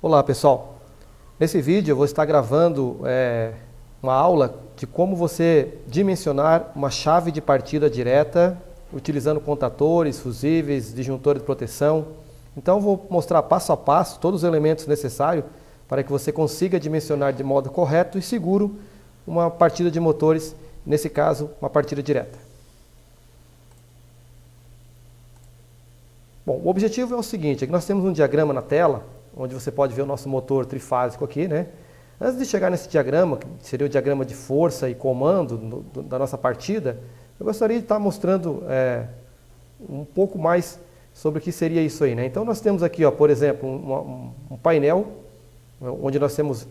Olá pessoal, nesse vídeo eu vou estar gravando uma aula de como você dimensionar uma chave de partida direta utilizando contatores, fusíveis, disjuntores de proteção. Então eu vou mostrar passo a passo todos os elementos necessários para que você consiga dimensionar de modo correto e seguro uma partida de motores, nesse caso uma partida direta. Bom, o objetivo é o seguinte, é que nós temos um diagrama na tela, onde você pode ver o nosso motor trifásico aqui, né? Antes de chegar nesse diagrama, que seria o diagrama de força e comando da nossa partida, eu gostaria de estar mostrando um pouco mais sobre o que seria isso aí, né? Então nós temos aqui, ó, por exemplo, um painel, onde nós temos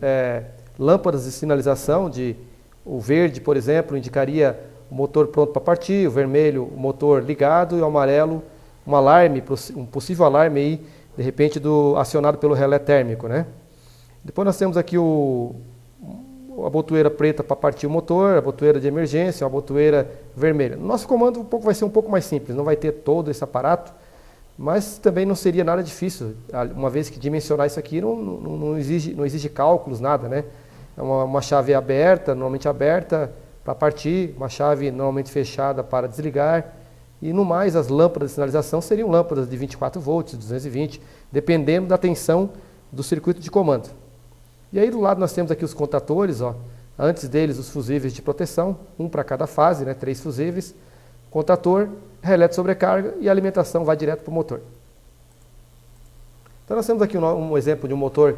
lâmpadas de sinalização, o verde, por exemplo, indicaria o motor pronto para partir, o vermelho, o motor ligado, e o amarelo, um alarme, um possível alarme aí, de repente acionado pelo relé térmico, né? Depois nós temos aqui a botoeira preta para partir o motor, a botoeira de emergência, a botoeira vermelha. Nosso comando vai ser um pouco mais simples, não vai ter todo esse aparato, mas também não seria nada difícil, uma vez que dimensionar isso aqui não exige cálculos, nada, né? É uma chave aberta, normalmente aberta para partir, uma chave normalmente fechada para desligar. E no mais, as lâmpadas de sinalização seriam lâmpadas de 24 volts, 220, dependendo da tensão do circuito de comando. E aí do lado nós temos aqui os contatores, ó, antes deles os fusíveis de proteção, um para cada fase, né, 3 fusíveis, contator, relé de sobrecarga e a alimentação vai direto para o motor. Então nós temos aqui um exemplo de um motor,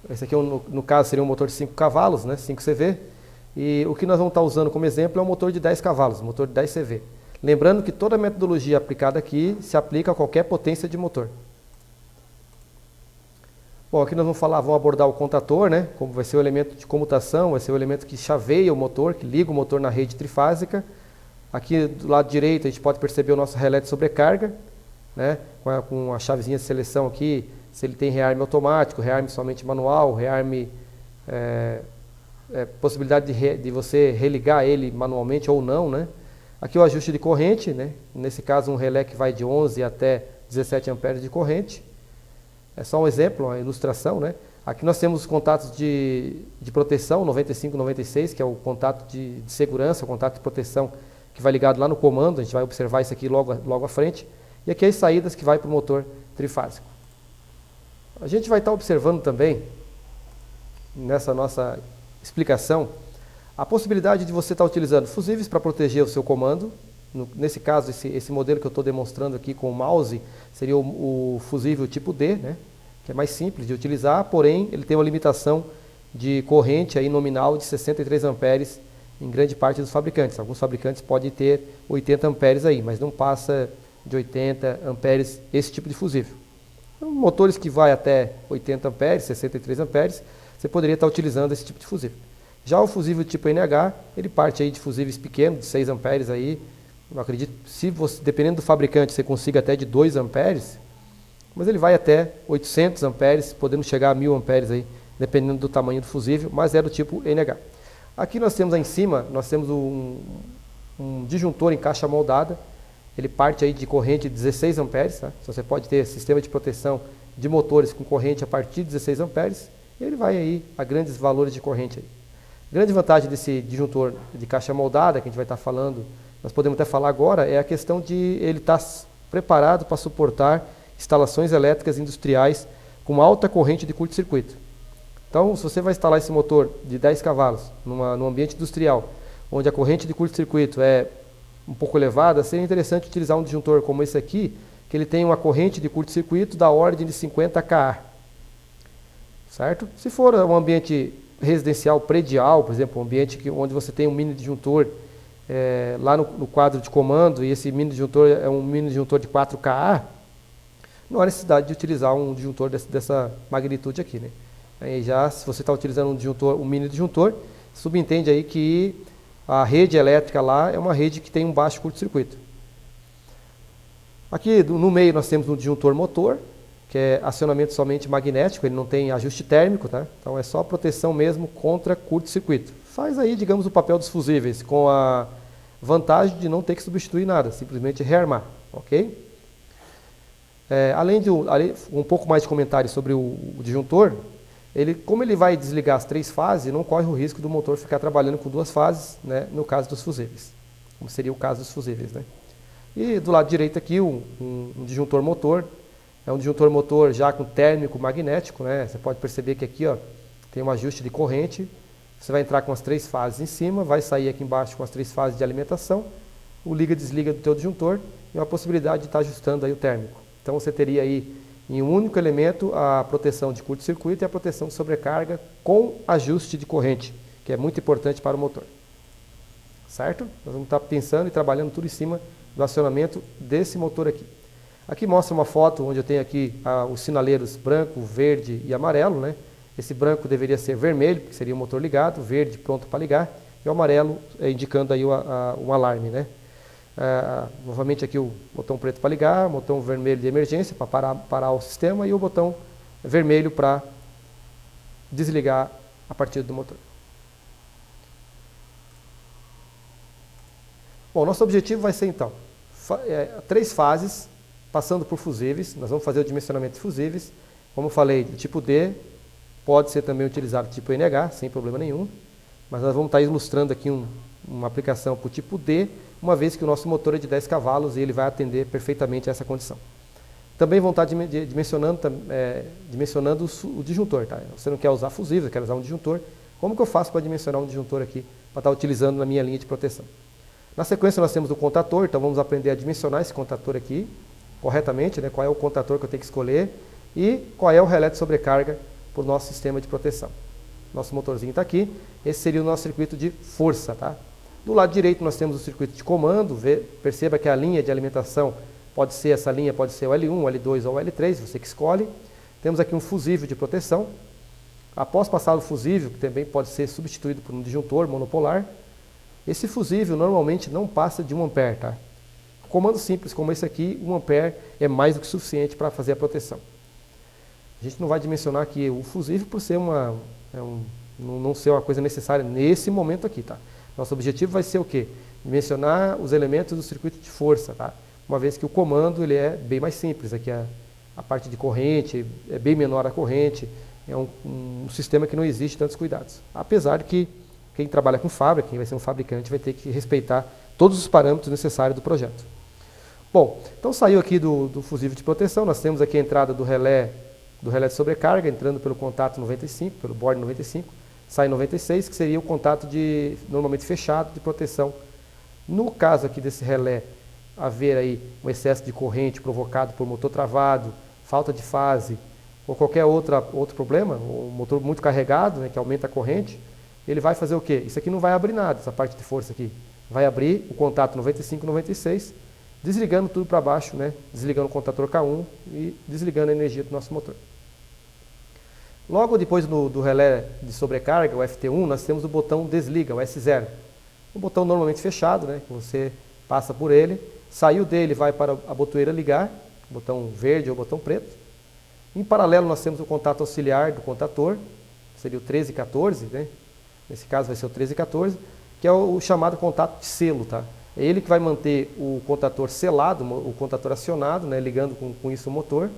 esse aqui no caso seria um motor de 5 cavalos, né, 5 CV, e o que nós vamos estar usando como exemplo é um motor de 10 cavalos, motor de 10 CV. Lembrando que toda a metodologia aplicada aqui se aplica a qualquer potência de motor. Bom, aqui nós vamos abordar o contator, né? Como vai ser o elemento de comutação, vai ser o elemento que chaveia o motor, que liga o motor na rede trifásica. Aqui do lado direito a gente pode perceber o nosso relé de sobrecarga, né? Com a chavezinha de seleção aqui, se ele tem rearme automático, rearme somente manual, rearme possibilidade de você religar ele manualmente ou não, né? Aqui o ajuste de corrente, né? Nesse caso um relé que vai de 11 até 17 amperes de corrente. É só um exemplo, uma ilustração, né? Aqui nós temos os contatos de proteção, 95 e 96, que é o contato de segurança, o contato de proteção que vai ligado lá no comando, a gente vai observar isso aqui logo à frente. E aqui as saídas que vai para o motor trifásico. A gente vai estar observando também, nessa nossa explicação, a possibilidade de você estar utilizando fusíveis para proteger o seu comando. Nesse caso, esse modelo que eu estou demonstrando aqui com o mouse seria o fusível tipo D, né? Que é mais simples de utilizar, porém ele tem uma limitação de corrente aí nominal de 63 amperes em grande parte dos fabricantes. Alguns fabricantes podem ter 80 amperes aí, mas não passa de 80 amperes esse tipo de fusível. Então, motores que vai até 80 amperes, 63 amperes, você poderia estar utilizando esse tipo de fusível. Já o fusível tipo NH, ele parte aí de fusíveis pequenos, de 6 amperes aí. Eu acredito, dependendo do fabricante, você consiga até de 2 amperes, mas ele vai até 800 amperes, podendo chegar a 1000 amperes aí, dependendo do tamanho do fusível, mas é do tipo NH. Aqui nós temos aí em cima, nós temos um disjuntor em caixa moldada, ele parte aí de corrente de 16 amperes, tá? Então você pode ter sistema de proteção de motores com corrente a partir de 16 amperes, e ele vai aí a grandes valores de corrente aí. Grande vantagem desse disjuntor de caixa moldada, que a gente vai estar falando, nós podemos até falar agora, é a questão de ele estar preparado para suportar instalações elétricas industriais com alta corrente de curto-circuito. Então, se você vai instalar esse motor de 10 cavalos num ambiente industrial, onde a corrente de curto-circuito é um pouco elevada, seria interessante utilizar um disjuntor como esse aqui, que ele tem uma corrente de curto-circuito da ordem de 50 kA. Certo? Se for um ambiente residencial predial, por exemplo, um ambiente onde você tem um mini disjuntor lá no quadro de comando, e esse mini disjuntor é um mini disjuntor de 4 kA, não há necessidade de utilizar um disjuntor dessa magnitude aqui, né? Aí já, se você está utilizando um mini disjuntor, subentende aí que a rede elétrica lá é uma rede que tem um baixo curto-circuito. Aqui no meio nós temos um disjuntor motor, que é acionamento somente magnético, ele não tem ajuste térmico, tá? Então é só proteção mesmo contra curto-circuito. Faz aí, digamos, o papel dos fusíveis, com a vantagem de não ter que substituir nada, simplesmente rearmar, ok? Além um pouco mais de comentários sobre o disjuntor, como ele vai desligar as 3 fases, não corre o risco do motor ficar trabalhando com 2 fases, né, no caso dos fusíveis, como seria o caso dos fusíveis, né. E do lado direito aqui um disjuntor motor, é um disjuntor motor já com térmico magnético, né, você pode perceber que aqui, ó, tem um ajuste de corrente, você vai entrar com as 3 fases em cima, vai sair aqui embaixo com as 3 fases de alimentação, o liga-desliga do teu disjuntor e uma possibilidade de estar ajustando aí o térmico. Então você teria aí em um único elemento a proteção de curto-circuito e a proteção de sobrecarga com ajuste de corrente, que é muito importante para o motor. Certo? Nós vamos estar pensando e trabalhando tudo em cima do acionamento desse motor aqui. Aqui mostra uma foto onde eu tenho aqui os sinaleiros branco, verde e amarelo, né? Esse branco deveria ser vermelho, porque seria o motor ligado, verde pronto para ligar, e o amarelo indicando aí um alarme, né? Novamente aqui o botão preto para ligar, o botão vermelho de emergência para parar o sistema e o botão vermelho para desligar a partida do motor. Bom, nosso objetivo vai ser então 3 fases, passando por fusíveis. Nós vamos fazer o dimensionamento de fusíveis. Como eu falei, do tipo D, pode ser também utilizado tipo NH, sem problema nenhum. Mas nós vamos estar ilustrando aqui uma aplicação para o tipo D, uma vez que o nosso motor é de 10 cavalos e ele vai atender perfeitamente a essa condição. Também vão estar dimensionando o disjuntor. Tá? Você não quer usar fusível, quer usar um disjuntor. Como que eu faço para dimensionar um disjuntor aqui, para estar utilizando na minha linha de proteção? Na sequência nós temos o contator, então vamos aprender a dimensionar esse contator aqui corretamente, né? Qual é o contator que eu tenho que escolher e qual é o relé de sobrecarga para o nosso sistema de proteção. Nosso motorzinho está aqui, esse seria o nosso circuito de força. Tá? Do lado direito nós temos o circuito de comando, perceba que a linha de alimentação pode ser essa linha, pode ser o L1, o L2 ou o L3, você que escolhe. Temos aqui um fusível de proteção. Após passar o fusível, que também pode ser substituído por um disjuntor monopolar, esse fusível normalmente não passa de 1 ampere. Tá? Comando simples como esse aqui, 1 ampere é mais do que suficiente para fazer a proteção. A gente não vai dimensionar aqui o fusível por ser não ser uma coisa necessária nesse momento aqui. Tá? Nosso objetivo vai ser o quê? Dimensionar os elementos do circuito de força, tá? Uma vez que o comando ele é bem mais simples. Aqui a parte de corrente é bem menor a corrente, é um sistema que não exige tantos cuidados. Apesar de que quem trabalha com fábrica, quem vai ser um fabricante, vai ter que respeitar todos os parâmetros necessários do projeto. Bom, então saiu aqui do fusível de proteção, nós temos aqui a entrada do relé de sobrecarga, entrando pelo contato 95, pelo board 95, sai 96, que seria o contato normalmente fechado de proteção. No caso aqui desse relé, haver aí um excesso de corrente provocado por motor travado, falta de fase, ou qualquer outro problema, um motor muito carregado, né, que aumenta a corrente, ele vai fazer o quê? Isso aqui não vai abrir nada, essa parte de força aqui. Vai abrir o contato 95, 96, desligando tudo para baixo, né? Desligando o contator K1 e desligando a energia do nosso motor. Logo depois do relé de sobrecarga, o FT1, nós temos o botão desliga, o S0. Um botão normalmente fechado, né? Que você passa por ele, saiu dele, vai para a botoeira ligar, botão verde ou botão preto. Em paralelo nós temos o contato auxiliar do contator, seria o 13 e 14, né? Nesse caso vai ser o 13 e 14, que é o chamado contato de selo. Tá? É ele que vai manter o contator selado, o contator acionado, né, ligando com isso o motor,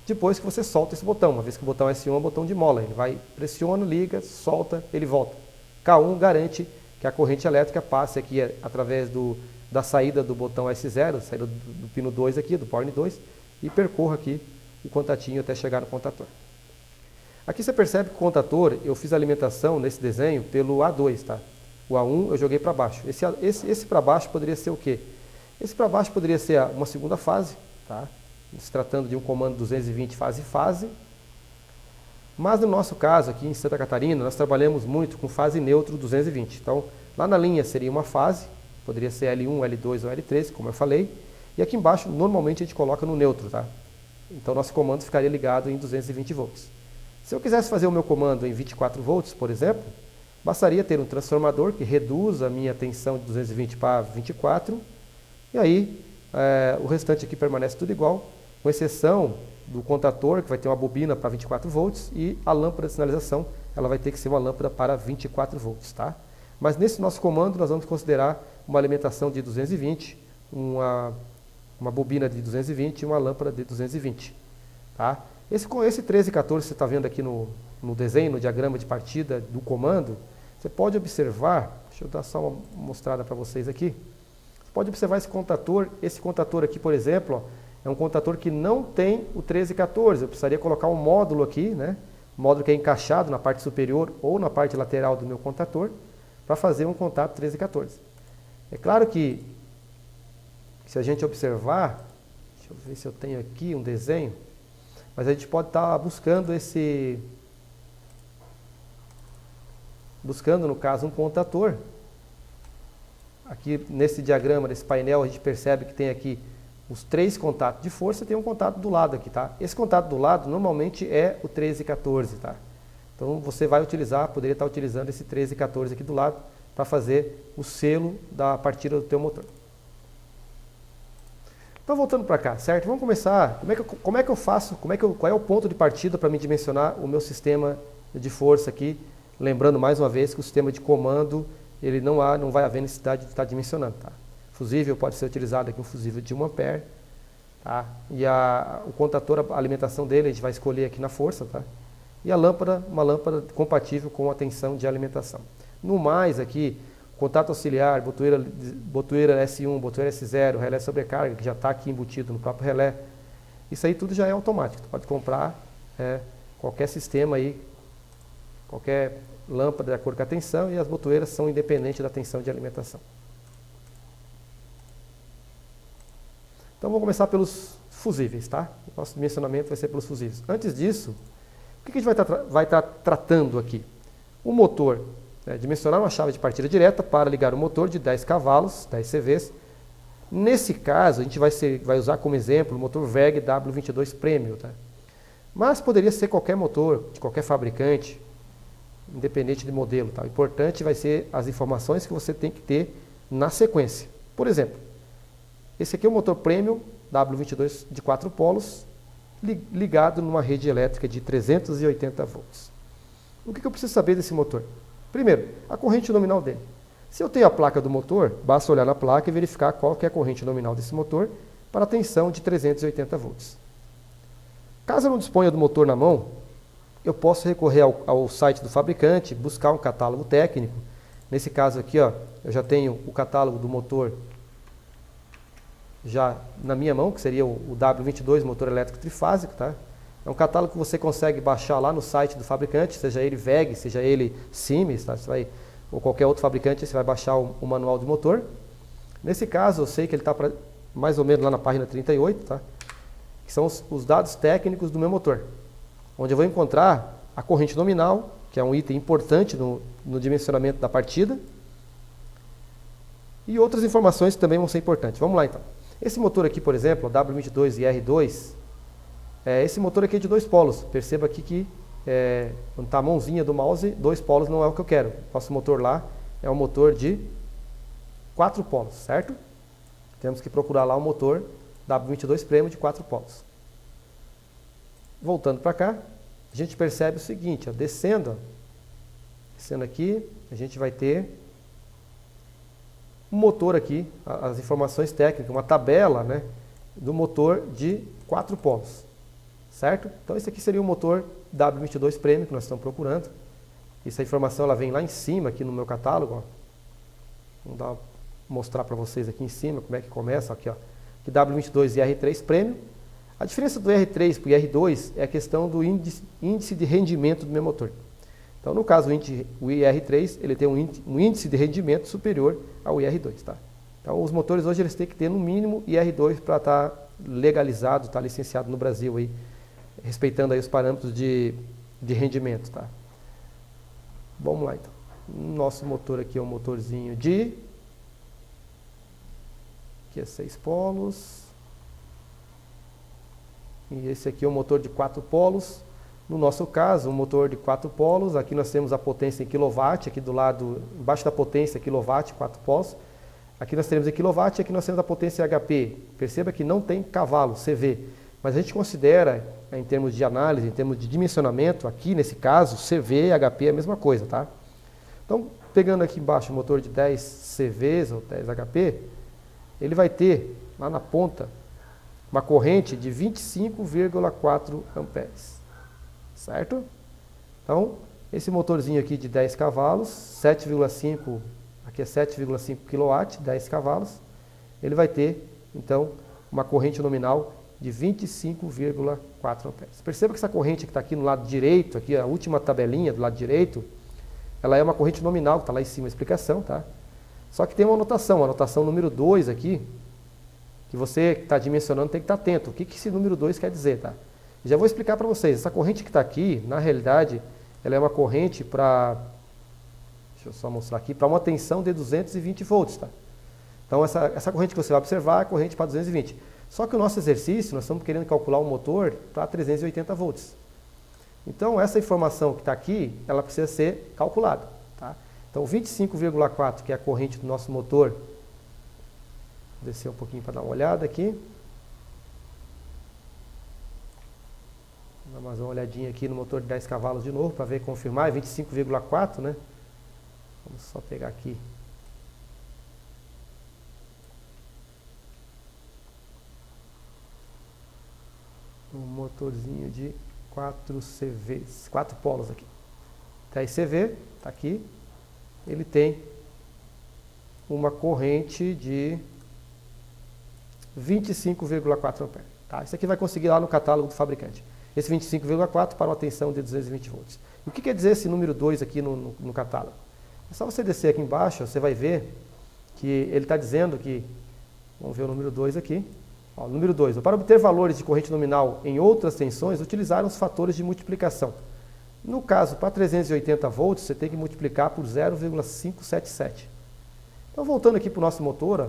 depois que você solta esse botão. Uma vez que o botão S1 é um botão de mola, ele vai, pressiona, liga, solta, ele volta. K1 garante que a corrente elétrica passe aqui através da saída do botão S0, saída do pino 2 aqui, do porn 2, e percorra aqui o contatinho até chegar no contator. Aqui você percebe que o contator, eu fiz a alimentação nesse desenho pelo A2, tá? O A1 eu joguei para baixo. Esse para baixo poderia ser o quê? Esse para baixo poderia ser uma segunda fase, tá? Se tratando de um comando 220 fase-fase. Mas no nosso caso, aqui em Santa Catarina, nós trabalhamos muito com fase neutro 220. Então, lá na linha seria uma fase, poderia ser L1, L2 ou L3, como eu falei. E aqui embaixo, normalmente a gente coloca no neutro, tá? Então, nosso comando ficaria ligado em 220 volts. Se eu quisesse fazer o meu comando em 24 volts, por exemplo, bastaria ter um transformador que reduza a minha tensão de 220 para 24, e aí o restante aqui permanece tudo igual, com exceção do contator, que vai ter uma bobina para 24 volts, e a lâmpada de sinalização, ela vai ter que ser uma lâmpada para 24 volts. Tá? Mas nesse nosso comando nós vamos considerar uma alimentação de 220, uma bobina de 220 e uma lâmpada de 220. Tá? Esse 13 e 14 que você está vendo aqui no desenho, no diagrama de partida do comando, você pode observar, deixa eu dar só uma mostrada para vocês aqui. Você pode observar esse contador aqui, por exemplo, ó, é um contador que não tem o 13 e 14. Eu precisaria colocar um módulo aqui, né? Um módulo que é encaixado na parte superior ou na parte lateral do meu contador, para fazer um contato 13 e 14. É claro que, se a gente observar, deixa eu ver se eu tenho aqui um desenho, mas a gente pode estar buscando no caso, um contador. Aqui nesse diagrama, nesse painel, a gente percebe que tem aqui os 3 contatos de força, tem um contato do lado aqui, tá? Esse contato do lado normalmente é o 13 e 14, tá? Então você vai utilizar, poderia estar utilizando esse 13 e 14 aqui do lado para fazer o selo da partida do teu motor. Então voltando para cá, certo? Vamos começar. Como é que eu faço? Qual é o ponto de partida para me dimensionar o meu sistema de força aqui? Lembrando mais uma vez que o sistema de comando ele não vai haver necessidade de estar dimensionando, tá? Fusível pode ser utilizado aqui um fusível de 1 ampere, tá? E o contador, a alimentação dele a gente vai escolher aqui na força, tá? E a lâmpada, uma lâmpada compatível com a tensão de alimentação. No mais aqui, contato auxiliar, botoeira S1, botoeira S0, relé sobrecarga, que já está aqui embutido no próprio relé. Isso aí tudo já é automático. Tu pode comprar qualquer sistema aí, qualquer lâmpada de acordo com a tensão, e as botoeiras são independentes da tensão de alimentação. Então vamos começar pelos fusíveis, tá? O nosso dimensionamento vai ser pelos fusíveis. Antes disso, o que a gente vai estar tratando aqui? O motor, dimensionar uma chave de partida direta para ligar o motor de 10 cavalos, 10 CVs. Nesse caso, a gente vai usar como exemplo o motor WEG W22 Premium, tá? Mas poderia ser qualquer motor, de qualquer fabricante, independente de modelo, tá? O importante vai ser as informações que você tem que ter na sequência. Por exemplo, esse aqui é o motor Premium W22 de 4 polos, ligado numa rede elétrica de 380 volts. O que eu preciso saber desse motor? Primeiro, a corrente nominal dele. Se eu tenho a placa do motor, basta olhar na placa e verificar qual que é a corrente nominal desse motor para a tensão de 380 volts. Caso eu não disponha do motor na mão, eu posso recorrer ao site do fabricante, buscar um catálogo técnico. Nesse caso aqui, ó, eu já tenho o catálogo do motor já na minha mão, que seria o W22 motor elétrico trifásico, tá? É um catálogo que você consegue baixar lá no site do fabricante, seja ele WEG, seja ele Siemens, tá? Ou qualquer outro fabricante, você vai baixar o manual de motor. Nesse caso, eu sei que ele está mais ou menos lá na página 38, tá? Que são os dados técnicos do meu motor, onde eu vou encontrar a corrente nominal, que é um item importante no dimensionamento da partida, e outras informações que também vão ser importantes. Vamos lá então. Esse motor aqui, por exemplo, o W22 IR2, esse motor aqui é de 2 polos. Perceba aqui que quando está a mãozinha do mouse, 2 polos não é o que eu quero. Nosso motor lá é um motor de 4 polos, certo? Temos que procurar lá um motor W22 Premium de 4 polos. Voltando para cá, a gente percebe o seguinte, ó, descendo aqui, a gente vai ter um motor aqui, as informações técnicas, uma tabela, né, do motor de 4 polos, certo? Então esse aqui seria o motor W22 Premium que nós estamos procurando. Essa informação ela vem lá em cima aqui no meu catálogo, ó. Vou mostrar para vocês aqui em cima como é que começa, aqui, ó, que W22 e R3 Premium. A diferença do R3 para o R2 é a questão do índice de rendimento do meu motor. Então, no caso, o IR3 ele tem um índice de rendimento superior ao IR2. Tá? Então, os motores hoje eles têm que ter no mínimo IR2 para estar legalizado, estar licenciado no Brasil, aí, respeitando aí os parâmetros de rendimento. Tá? Vamos lá, então. Nosso motor aqui é um motorzinho aqui é 6 polos. E esse aqui é um motor de 4 polos. No nosso caso, um motor de 4 polos, aqui nós temos a potência em kW, aqui do lado, embaixo da potência kW, 4 polos. Aqui nós temos em kW, aqui nós temos a potência HP. Perceba que não tem cavalo, CV. Mas a gente considera, em termos de análise, em termos de dimensionamento, aqui nesse caso, CV e HP é a mesma coisa, tá? Então, pegando aqui embaixo o motor de 10 CVs ou 10 HP, ele vai ter, lá na ponta, uma corrente de 25,4 amperes, certo? Então, esse motorzinho aqui de 10 cavalos, 7,5, aqui é 7,5 kW, 10 cavalos, ele vai ter, então, uma corrente nominal de 25,4 amperes. Perceba que essa corrente que está aqui no lado direito, aqui a última tabelinha do lado direito, ela é uma corrente nominal, que está lá em cima a explicação, tá? Só que tem uma anotação número 2 aqui, que você que está dimensionando tem que estar atento. O que esse número 2 quer dizer, tá? Já vou explicar para vocês. Essa corrente que está aqui, na realidade, ela é uma corrente para, deixa eu só mostrar aqui, para uma tensão de 220 volts, tá? Então essa corrente que você vai observar é a corrente para 220. Só que o nosso exercício, nós estamos querendo calcular o motor para 380 volts. Então essa informação que está aqui, ela precisa ser calculada, tá? Então 25,4, que é a corrente do nosso motor, vou descer um pouquinho para dar uma olhada aqui. Vou dar mais uma olhadinha aqui no motor de 10 cavalos de novo, para ver, confirmar, é 25,4, né? Vamos só pegar aqui. Um motorzinho de 4 CVs, 4 polos aqui. 10 CV, está aqui. Ele tem uma corrente de 25,4 amperes. Tá? Isso aqui vai conseguir lá no catálogo do fabricante. Esse 25,4 para uma tensão de 220 volts. E o que quer dizer esse número 2 aqui no catálogo? É só você descer aqui embaixo, você vai ver que ele está dizendo que, vamos ver o número 2 aqui. Ó, número 2, para obter valores de corrente nominal em outras tensões, utilizaram os fatores de multiplicação. No caso, para 380 volts, você tem que multiplicar por 0,577. Então, voltando aqui para o nosso motor,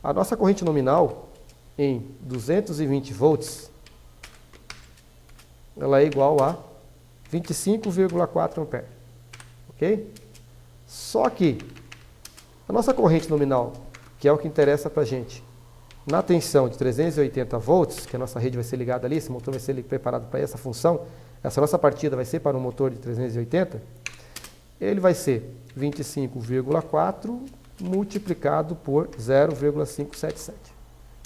a nossa corrente nominal em 220 volts, ela é igual a 25,4 amperes. Ok? Só que a nossa corrente nominal, que é o que interessa para a gente, na tensão de 380 volts, que a nossa rede vai ser ligada ali, esse motor vai ser preparado para essa função, essa nossa partida vai ser para um motor de 380, ele vai ser 25,4 multiplicado por 0,577.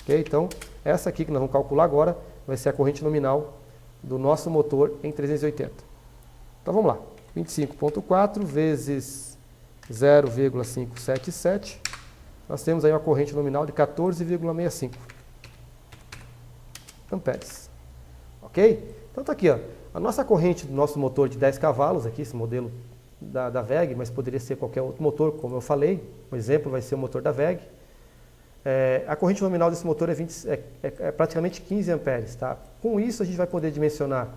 Okay? Então, essa aqui que nós vamos calcular agora vai ser a corrente nominal do nosso motor em 380. Então, vamos lá. 25,4 vezes 0,577. Nós temos aí uma corrente nominal de 14,65 amperes. Ok? Então está aqui, ó, a nossa corrente do nosso motor de 10 cavalos, aqui, esse modelo da WEG, mas poderia ser qualquer outro motor, como eu falei. Um exemplo vai ser o motor da WEG. A corrente nominal desse motor é praticamente 15 amperes. Tá? Com isso a gente vai poder dimensionar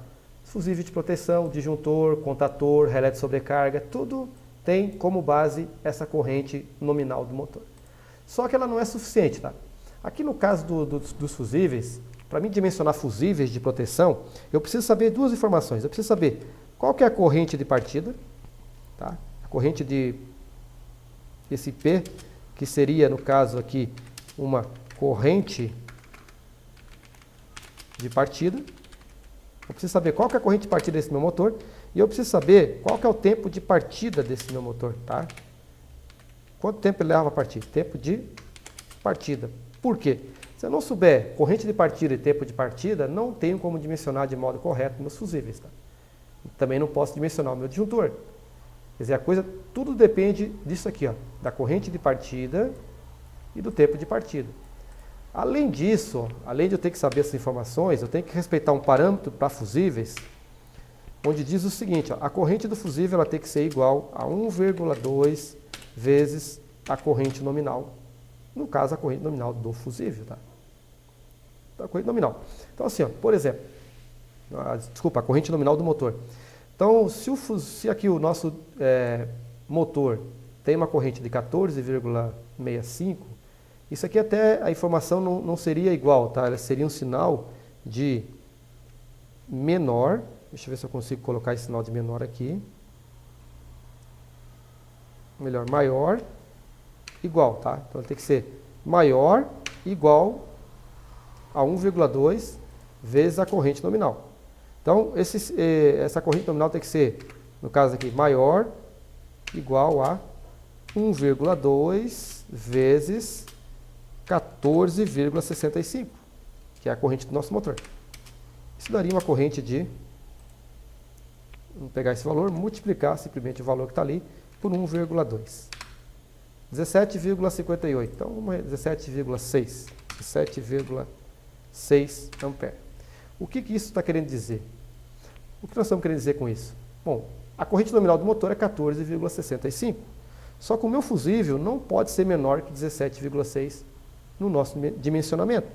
fusível de proteção, disjuntor, contator, relé de sobrecarga, tudo tem como base essa corrente nominal do motor. Só que ela não é suficiente, tá? Aqui no caso dos fusíveis, para mim dimensionar fusíveis de proteção, eu preciso saber duas informações. Eu preciso saber qual que é a corrente de partida, tá? A corrente de esse P, que seria, no caso aqui, uma corrente de partida. Eu preciso saber qual que é a corrente de partida desse meu motor e eu preciso saber qual que é o tempo de partida desse meu motor, tá? Quanto tempo ele leva a partir? Tempo de partida. Por quê? Se eu não souber corrente de partida e tempo de partida, não tenho como dimensionar de modo correto meus fusíveis. Tá? Também não posso dimensionar o meu disjuntor. Quer dizer, a coisa, tudo depende disso aqui, ó, da corrente de partida e do tempo de partida. Além disso, além de eu ter que saber essas informações, eu tenho que respeitar um parâmetro para fusíveis, onde diz o seguinte, ó, a corrente do fusível ela tem que ser igual a 1,2 vezes a corrente nominal. No caso, a corrente nominal do fusível. Tá? A corrente nominal. Então, assim, ó, por exemplo, a corrente nominal do motor. Então, se aqui o nosso motor tem uma corrente de 14,65, isso aqui até a informação não seria igual, tá? Ela seria um sinal de menor. Deixa eu ver se eu consigo colocar esse sinal de menor aqui. Melhor, maior, igual, tá? Então tem que ser maior, igual a 1,2 vezes a corrente nominal. Então, essa corrente nominal tem que ser, no caso aqui, maior, igual a 1,2 vezes 14,65, que é a corrente do nosso motor. Isso daria uma corrente de, vamos pegar esse valor, multiplicar simplesmente o valor que está ali por 1,2. 17,58, então 17,6. 17,6 ampere. O que isso está querendo dizer? O que nós estamos querendo dizer com isso? Bom, a corrente nominal do motor é 14,65. Só que o meu fusível não pode ser menor que 17,6 no nosso dimensionamento.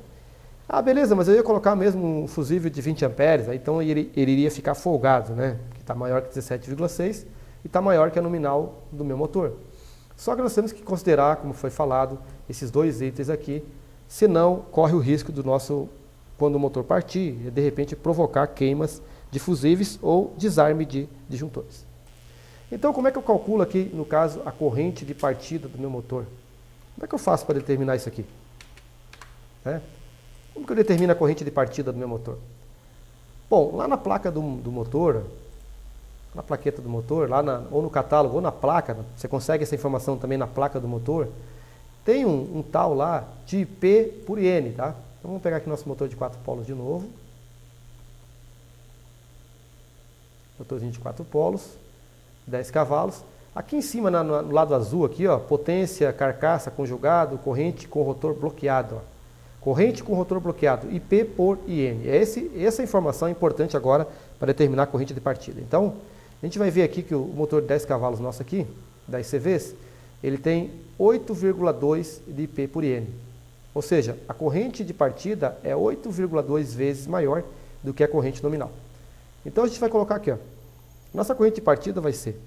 Ah, beleza, mas eu ia colocar mesmo um fusível de 20 amperes, aí então ele iria ficar folgado, né? Que está maior que 17,6 e está maior que a nominal do meu motor. Só que nós temos que considerar, como foi falado, esses dois itens aqui, senão corre o risco do nosso, quando o motor partir, de repente provocar queimas de fusíveis ou desarme de disjuntores. Então, como é que eu calculo aqui, no caso, a corrente de partida do meu motor? Como é que eu faço para determinar isso aqui? Como que eu determino a corrente de partida do meu motor? Bom, lá na placa do motor, na plaqueta do motor, ou no catálogo, ou na placa, você consegue essa informação também na placa do motor, tem um tal lá de IP por N, tá? Então vamos pegar aqui nosso motor de 4 polos de novo. Motorzinho de 4 polos, 10 cavalos. Aqui em cima, no lado azul aqui, ó, potência, carcaça, conjugado, corrente com rotor bloqueado. Ó. Corrente com rotor bloqueado, IP por IN. Essa informação é importante agora para determinar a corrente de partida. Então, a gente vai ver aqui que o motor de 10 cavalos nosso aqui, 10 CVs, ele tem 8,2 de IP por IN. Ou seja, a corrente de partida é 8,2 vezes maior do que a corrente nominal. Então a gente vai colocar aqui, ó. Nossa corrente de partida vai ser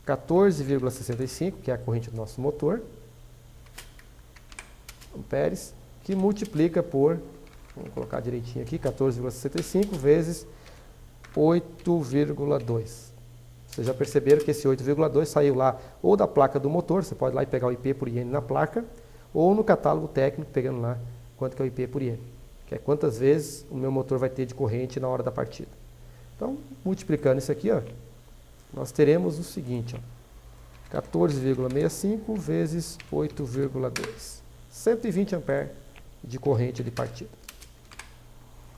14,65, que é a corrente do nosso motor, amperes, que multiplica por, vamos colocar direitinho aqui, 14,65 vezes 8,2. Vocês já perceberam que esse 8,2 saiu lá ou da placa do motor, você pode ir lá e pegar o IP por IN na placa, ou no catálogo técnico, pegando lá quanto que é o IP por IN, que é quantas vezes o meu motor vai ter de corrente na hora da partida. Então, multiplicando isso aqui, ó, nós teremos o seguinte, 14,65 vezes 8,2. 120 amperes de corrente de partida.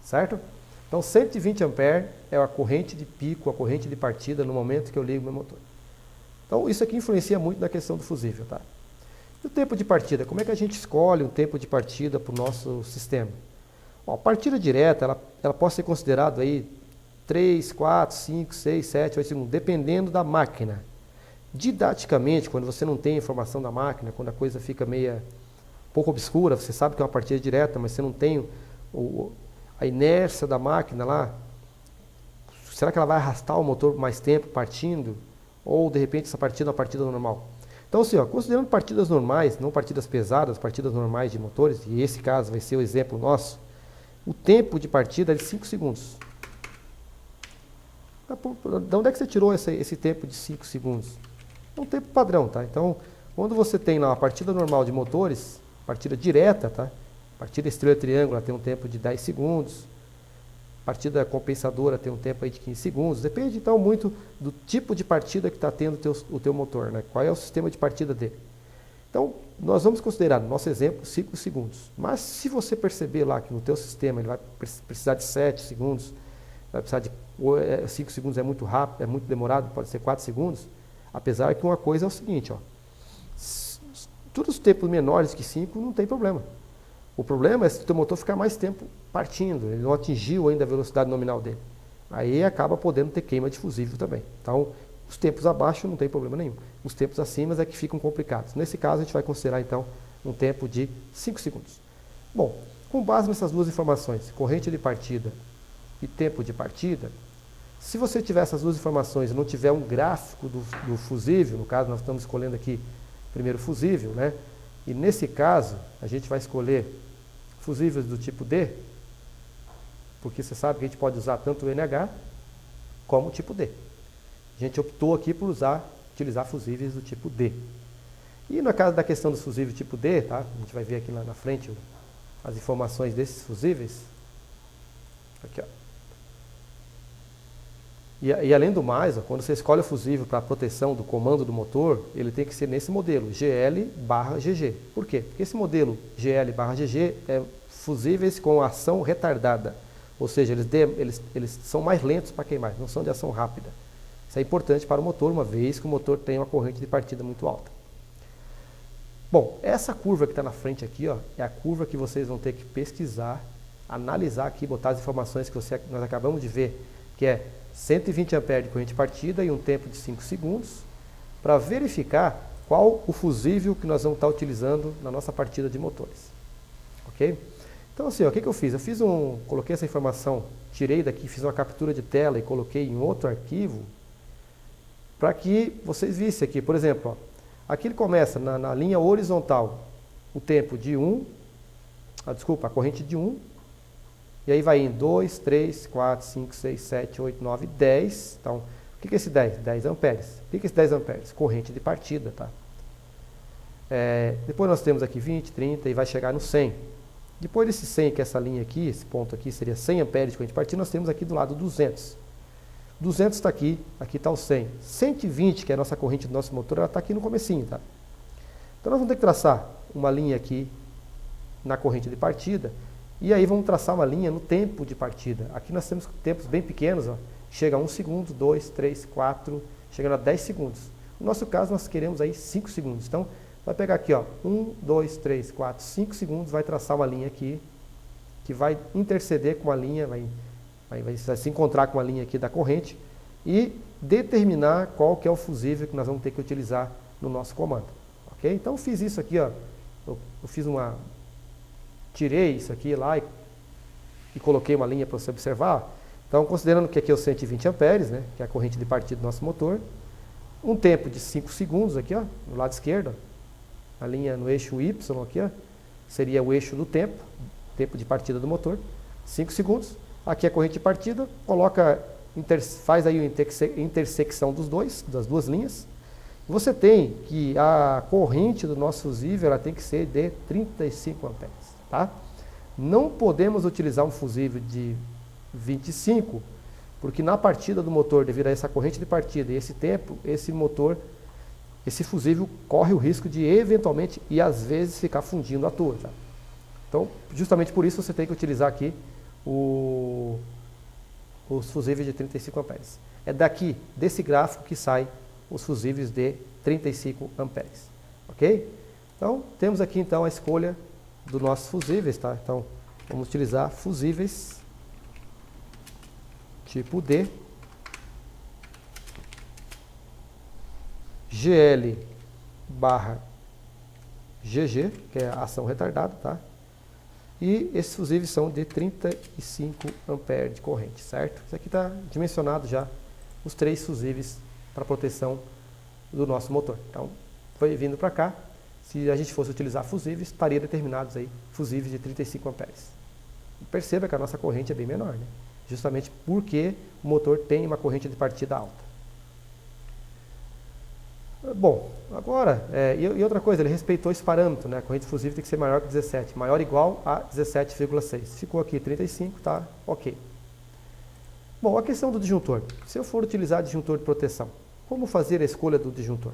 Certo? Então, 120 amperes é a corrente de pico, a corrente de partida no momento que eu ligo meu motor. Então, isso aqui influencia muito na questão do fusível, tá? E o tempo de partida? Como é que a gente escolhe um tempo de partida para o nosso sistema? Bom, a partida direta, ela pode ser considerada aí 3, 4, 5, 6, 7, 8 segundos, dependendo da máquina. Didaticamente, quando você não tem informação da máquina, quando a coisa fica meio pouco obscura, você sabe que é uma partida direta, mas você não tem a inércia da máquina lá, será que ela vai arrastar o motor mais tempo partindo? Ou, de repente, essa partida é uma partida normal? Então, assim, ó, considerando partidas normais, não partidas pesadas, partidas normais de motores, e esse caso vai ser o exemplo nosso, o tempo de partida é de 5 segundos. De onde é que você tirou esse tempo de 5 segundos? É um tempo padrão, tá? Então, quando você tem lá uma partida normal de motores, partida direta, tá? Partida estrela-triângulo tem um tempo de 10 segundos. Partida compensadora tem um tempo aí de 15 segundos. Depende, então, muito do tipo de partida que está tendo o teu motor, né? Qual é o sistema de partida dele. Então, nós vamos considerar, no nosso exemplo, 5 segundos. Mas se você perceber lá que no teu sistema ele vai precisar de 7 segundos, vai precisar de 5 segundos é muito rápido, é muito demorado, pode ser 4 segundos, apesar que uma coisa é o seguinte, ó, todos os tempos menores que 5 não tem problema. O problema é se o teu motor ficar mais tempo partindo, ele não atingiu ainda a velocidade nominal dele. Aí acaba podendo ter queima de fusível também. Então, os tempos abaixo não tem problema nenhum. Os tempos acima é que ficam complicados. Nesse caso, a gente vai considerar, então, um tempo de 5 segundos. Bom, com base nessas duas informações, corrente de partida e tempo de partida, se você tiver essas duas informações e não tiver um gráfico do fusível, no caso, nós estamos escolhendo aqui primeiro fusível, né? E nesse caso, a gente vai escolher fusíveis do tipo D, porque você sabe que a gente pode usar tanto o NH como o tipo D. A gente optou aqui por utilizar fusíveis do tipo D. E no caso da questão dos fusíveis tipo D, tá? A gente vai ver aqui lá na frente as informações desses fusíveis. Aqui, ó. E além do mais, ó, quando você escolhe o fusível para proteção do comando do motor, ele tem que ser nesse modelo, GL/GG. Por quê? Porque esse modelo GL/GG é fusíveis com ação retardada. Ou seja, eles são mais lentos para queimar, não são de ação rápida. Isso é importante para o motor, uma vez que o motor tem uma corrente de partida muito alta. Bom, essa curva que está na frente aqui, ó, é a curva que vocês vão ter que pesquisar, analisar aqui, botar as informações que nós acabamos de ver, que é 120 A de corrente de partida e um tempo de 5 segundos, para verificar qual o fusível que nós vamos estar utilizando na nossa partida de motores. Ok? Então assim, ó, o que eu fiz? Coloquei essa informação, tirei daqui, fiz uma captura de tela e coloquei em outro arquivo, para que vocês vissem aqui, por exemplo, ó, aqui ele começa na linha horizontal, o tempo de a corrente de 1, e aí vai em 2, 3, 4, 5, 6, 7, 8, 9, 10. Então, o que é esse 10? 10 amperes. O que é esse 10 amperes? Corrente de partida, tá? Depois nós temos aqui 20, 30 e vai chegar no 100. Depois desse 100, que é essa linha aqui, esse ponto aqui seria 100 amperes de corrente de partida, nós temos aqui do lado 200. 200 está aqui está o 100. 120, que é a nossa corrente do nosso motor, ela está aqui no comecinho, tá? Então nós vamos ter que traçar uma linha aqui na corrente de partida, e aí vamos traçar uma linha no tempo de partida. Aqui nós temos tempos bem pequenos, ó, chega a 1 segundo, 2, 3, 4, chegando a 10 segundos. No nosso caso, nós queremos aí 5 segundos. Então, vai pegar aqui, ó, 1, 2, 3, 4, 5 segundos, vai traçar uma linha aqui, que vai interceder com a linha, vai se encontrar com a linha aqui da corrente, e determinar qual que é o fusível que nós vamos ter que utilizar no nosso comando. Ok? Então, eu fiz isso aqui, ó, tirei isso aqui lá e coloquei uma linha para você observar. Então, considerando que aqui é o 120 amperes, né, que é a corrente de partida do nosso motor, um tempo de 5 segundos aqui, ó, no lado esquerdo, a linha no eixo Y aqui, ó, seria o eixo do tempo de partida do motor, 5 segundos. Aqui é a corrente de partida, faz aí a intersecção das duas linhas. Você tem que a corrente do nosso fusível ela tem que ser de 35 amperes. Tá? Não podemos utilizar um fusível de 25, porque na partida do motor, devido a essa corrente de partida e esse tempo, esse fusível corre o risco de eventualmente e às vezes ficar fundindo à toa. Tá? Então, justamente por isso você tem que utilizar aqui os fusíveis de 35 amperes. É daqui, desse gráfico, que sai os fusíveis de 35 amperes. Ok? Então, temos aqui então a escolha dos nossos fusíveis, tá? Então, vamos utilizar fusíveis tipo D, GL/GG, que é a ação retardada, tá? E esses fusíveis são de 35 amperes de corrente, certo? Isso aqui está dimensionado já, os 3 fusíveis para proteção do nosso motor. Então, foi vindo para cá. Se a gente fosse utilizar fusíveis, estaria determinados aí fusíveis de 35 amperes. Perceba que a nossa corrente é bem menor, né? Justamente porque o motor tem uma corrente de partida alta. Bom, agora, e outra coisa, ele respeitou esse parâmetro, né? A corrente fusível tem que ser maior que 17, maior ou igual a 17,6. Ficou aqui 35, tá? Ok. Bom, a questão do disjuntor. Se eu for utilizar disjuntor de proteção, como fazer a escolha do disjuntor?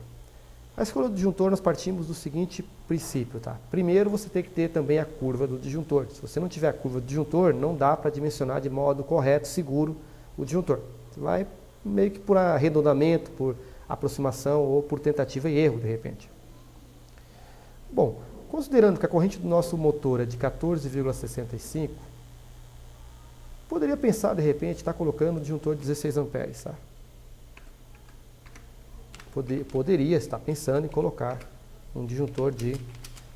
A escolha do disjuntor nós partimos do seguinte princípio, tá? Primeiro você tem que ter também a curva do disjuntor. Se você não tiver a curva do disjuntor, não dá para dimensionar de modo correto, seguro, o disjuntor. Você vai meio que por arredondamento, por aproximação ou por tentativa e erro, de repente. Bom, considerando que a corrente do nosso motor é de 14,65, poderia pensar, de repente, estar colocando um disjuntor de 16 amperes, tá? Poderia estar pensando em colocar um disjuntor de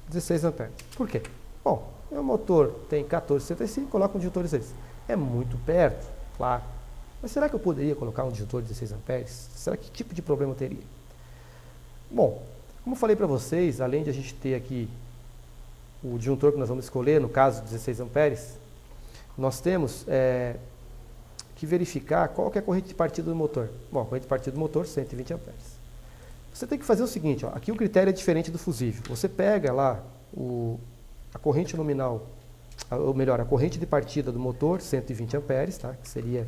16 amperes. Por quê? Bom, meu motor tem 14,65, coloco um disjuntor de 16. É muito perto, claro. Mas será que eu poderia colocar um disjuntor de 16 amperes? Será que tipo de problema eu teria? Bom, como eu falei para vocês, além de a gente ter aqui o disjuntor que nós vamos escolher, no caso 16 amperes, nós temos que verificar qual que é a corrente de partida do motor. Bom, a corrente de partida do motor, 120 amperes. Você tem que fazer o seguinte, ó, aqui o critério é diferente do fusível. Você pega lá a corrente nominal, ou melhor, a corrente de partida do motor, 120 amperes, tá? Que seria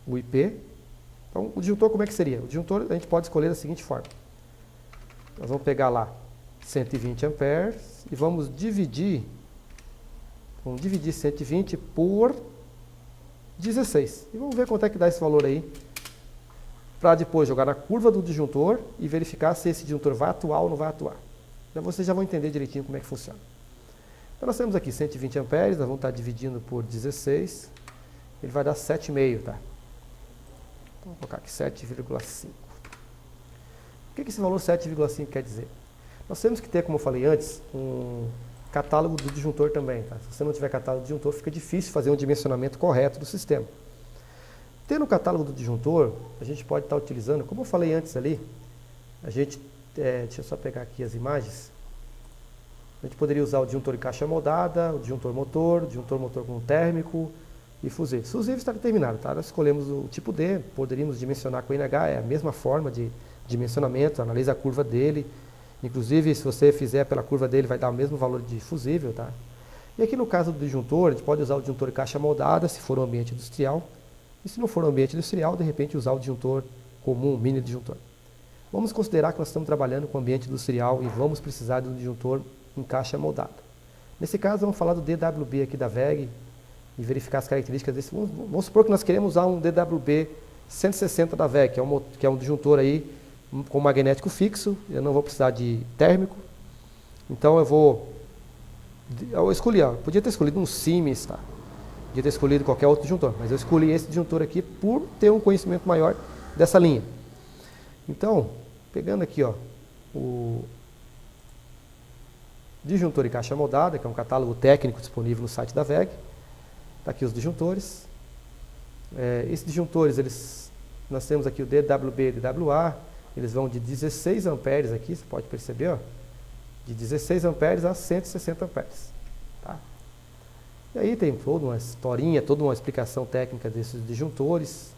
o IP. Então, o disjuntor como é que seria? O disjuntor a gente pode escolher da seguinte forma. Nós vamos pegar lá 120 amperes e vamos dividir 120 por 16. E vamos ver quanto é que dá esse valor aí, para depois jogar na curva do disjuntor e verificar se esse disjuntor vai atuar ou não vai atuar. Então vocês já vão entender direitinho como é que funciona. Então nós temos aqui 120 amperes, nós vamos estar dividindo por 16, ele vai dar 7,5, tá? Então, vou colocar aqui 7,5. O que esse valor 7,5 quer dizer? Nós temos que ter, como eu falei antes, um catálogo do disjuntor também, tá? Se você não tiver catálogo do disjuntor, fica difícil fazer um dimensionamento correto do sistema. Tendo o catálogo do disjuntor, a gente pode estar utilizando, como eu falei antes ali, a gente, deixa eu só pegar aqui as imagens, a gente poderia usar o disjuntor em caixa moldada, o disjuntor motor com térmico e fusível. Fusível está determinado, tá? Nós escolhemos o tipo D, poderíamos dimensionar com o NH, é a mesma forma de dimensionamento, analisa a curva dele, inclusive se você fizer pela curva dele vai dar o mesmo valor de fusível, tá? E aqui no caso do disjuntor, a gente pode usar o disjuntor em caixa moldada, se for um ambiente industrial, e se não for um ambiente industrial, de repente usar o disjuntor comum, mini disjuntor. Vamos considerar que nós estamos trabalhando com ambiente industrial e vamos precisar de um disjuntor em caixa moldada. Nesse caso, vamos falar do DWB aqui da WEG e verificar as características desse. Vamos supor que nós queremos usar um DWB 160 da WEG, que é um disjuntor aí com magnético fixo, eu não vou precisar de térmico. Então eu escolhi, podia ter escolhido um Siemens, tá? Podia ter escolhido qualquer outro disjuntor, mas eu escolhi esse disjuntor aqui por ter um conhecimento maior dessa linha. Então, pegando aqui o disjuntor em caixa moldada, que é um catálogo técnico disponível no site da WEG. Está aqui os disjuntores. Esses disjuntores, nós temos aqui o DWB e DWA, eles vão de 16 amperes aqui, você pode perceber, de 16 amperes a 160 amperes. Tá? E aí tem toda uma historinha, toda uma explicação técnica desses disjuntores.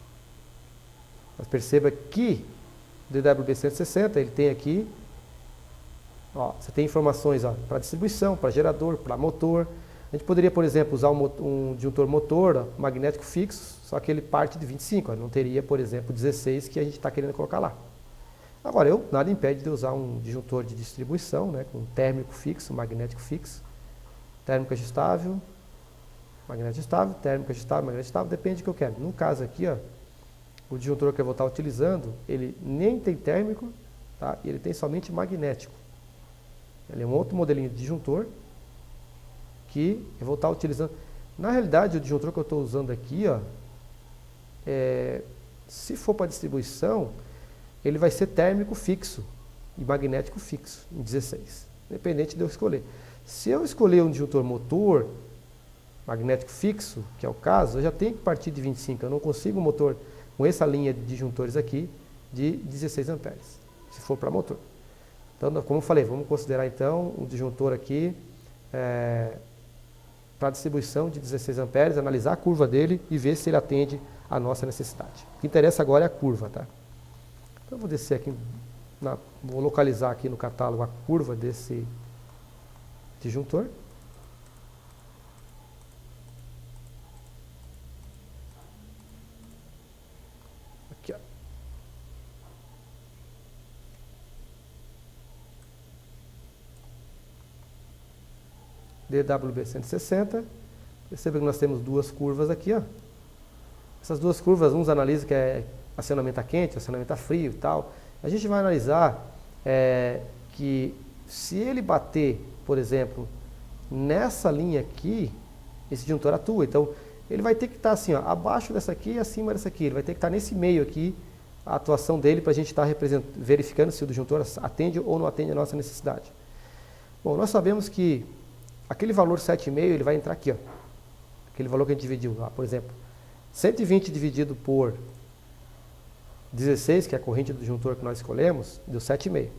Mas perceba que o DWB 160, ele tem aqui, você tem informações para distribuição, para gerador, para motor. A gente poderia, por exemplo, usar um disjuntor motor magnético fixo, só que ele parte de 25, não teria, por exemplo, 16 que a gente está querendo colocar lá. Agora, nada impede de usar um disjuntor de distribuição, né, com térmico fixo, magnético fixo, térmico ajustável, magnético ajustável, térmico ajustável, magnético ajustável, depende do que eu quero. No caso aqui, o disjuntor que eu vou estar utilizando, ele nem tem térmico, tá, e ele tem somente magnético. Ele é um outro modelinho de disjuntor que eu vou estar utilizando. Na realidade, o disjuntor que eu estou usando aqui, se for para distribuição, ele vai ser térmico fixo e magnético fixo em 16, independente de eu escolher. Se eu escolher um disjuntor motor magnético fixo, que é o caso, eu já tenho que partir de 25. Eu não consigo um motor com essa linha de disjuntores aqui de 16 amperes, se for para motor. Então, como eu falei, vamos considerar então um disjuntor aqui para distribuição de 16 amperes, analisar a curva dele e ver se ele atende à nossa necessidade. O que interessa agora é a curva, tá? Então, eu vou descer aqui, vou localizar aqui no catálogo a curva desse disjuntor. Aqui, DWB 160. Perceba que nós temos duas curvas aqui, Essas duas curvas, uns analisam que é acionamento a quente, acionamento a frio e tal. A gente vai analisar que se ele bater, por exemplo, nessa linha aqui, esse disjuntor atua. Então, ele vai ter que estar assim, abaixo dessa aqui e acima dessa aqui. Ele vai ter que estar nesse meio aqui, a atuação dele, para a gente estar verificando se o disjuntor atende ou não atende a nossa necessidade. Bom, nós sabemos que aquele valor 7,5, ele vai entrar aqui, aquele valor que a gente dividiu lá, por exemplo, 120 dividido por 16, que é a corrente do disjuntor que nós escolhemos, deu 7,5.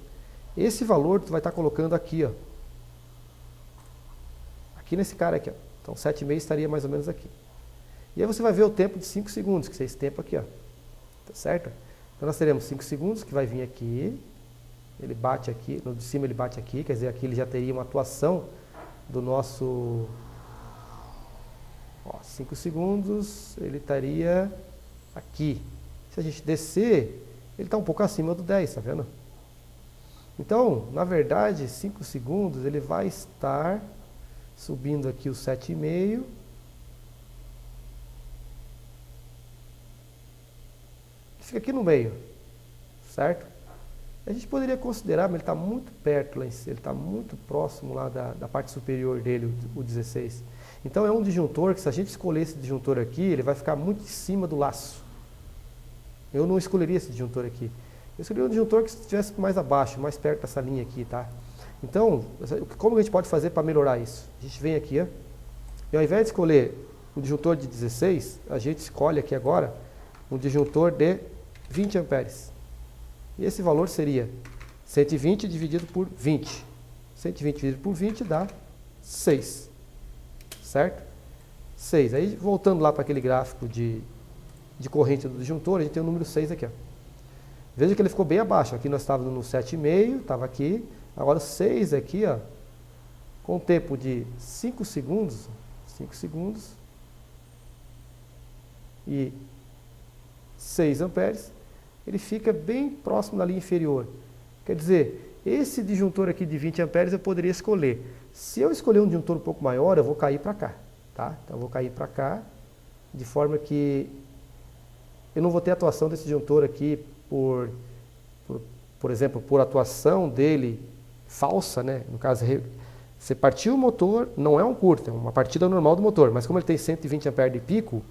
Esse valor tu vai estar colocando aqui, aqui nesse cara aqui, Então 7,5 estaria mais ou menos aqui. E aí você vai ver o tempo de 5 segundos, que é esse tempo aqui, Tá certo? Então nós teremos 5 segundos, que vai vir aqui, ele bate aqui, no de cima ele bate aqui, quer dizer, aqui ele já teria uma atuação do nosso... 5 segundos, ele estaria aqui. Se a gente descer, ele está um pouco acima do 10, tá vendo? Então, na verdade, 5 segundos ele vai estar subindo aqui o 7,5. Fica aqui no meio, certo? A gente poderia considerar, mas ele está muito perto lá em cima, ele está muito próximo lá da parte superior dele, o 16. Então é um disjuntor que, se a gente escolher esse disjuntor aqui, ele vai ficar muito em cima do laço. Eu não escolheria esse disjuntor aqui. Eu escolheria um disjuntor que estivesse mais abaixo, mais perto dessa linha aqui, tá? Então, como a gente pode fazer para melhorar isso? A gente vem aqui, ó, e ao invés de escolher o disjuntor de 16, a gente escolhe aqui agora um disjuntor de 20 amperes. E esse valor seria 120 dividido por 20. 120 dividido por 20 dá 6. Certo? 6. Aí, voltando lá para aquele gráfico de corrente do disjuntor, a gente tem o número 6 aqui, ó. Veja que ele ficou bem abaixo. Aqui nós estávamos no 7,5, estava aqui. Agora 6 aqui, ó, com um tempo de 5 segundos, 5 segundos e 6 amperes, ele fica bem próximo da linha inferior. Quer dizer, esse disjuntor aqui de 20 amperes eu poderia escolher. Se eu escolher um disjuntor um pouco maior, eu vou cair para cá, tá? Então eu vou cair para cá, de forma que eu não vou ter atuação desse disjuntor aqui por exemplo, por atuação dele falsa, né? No caso, você partiu o motor, não é um curto, é uma partida normal do motor, mas como ele tem 120 amperes de pico,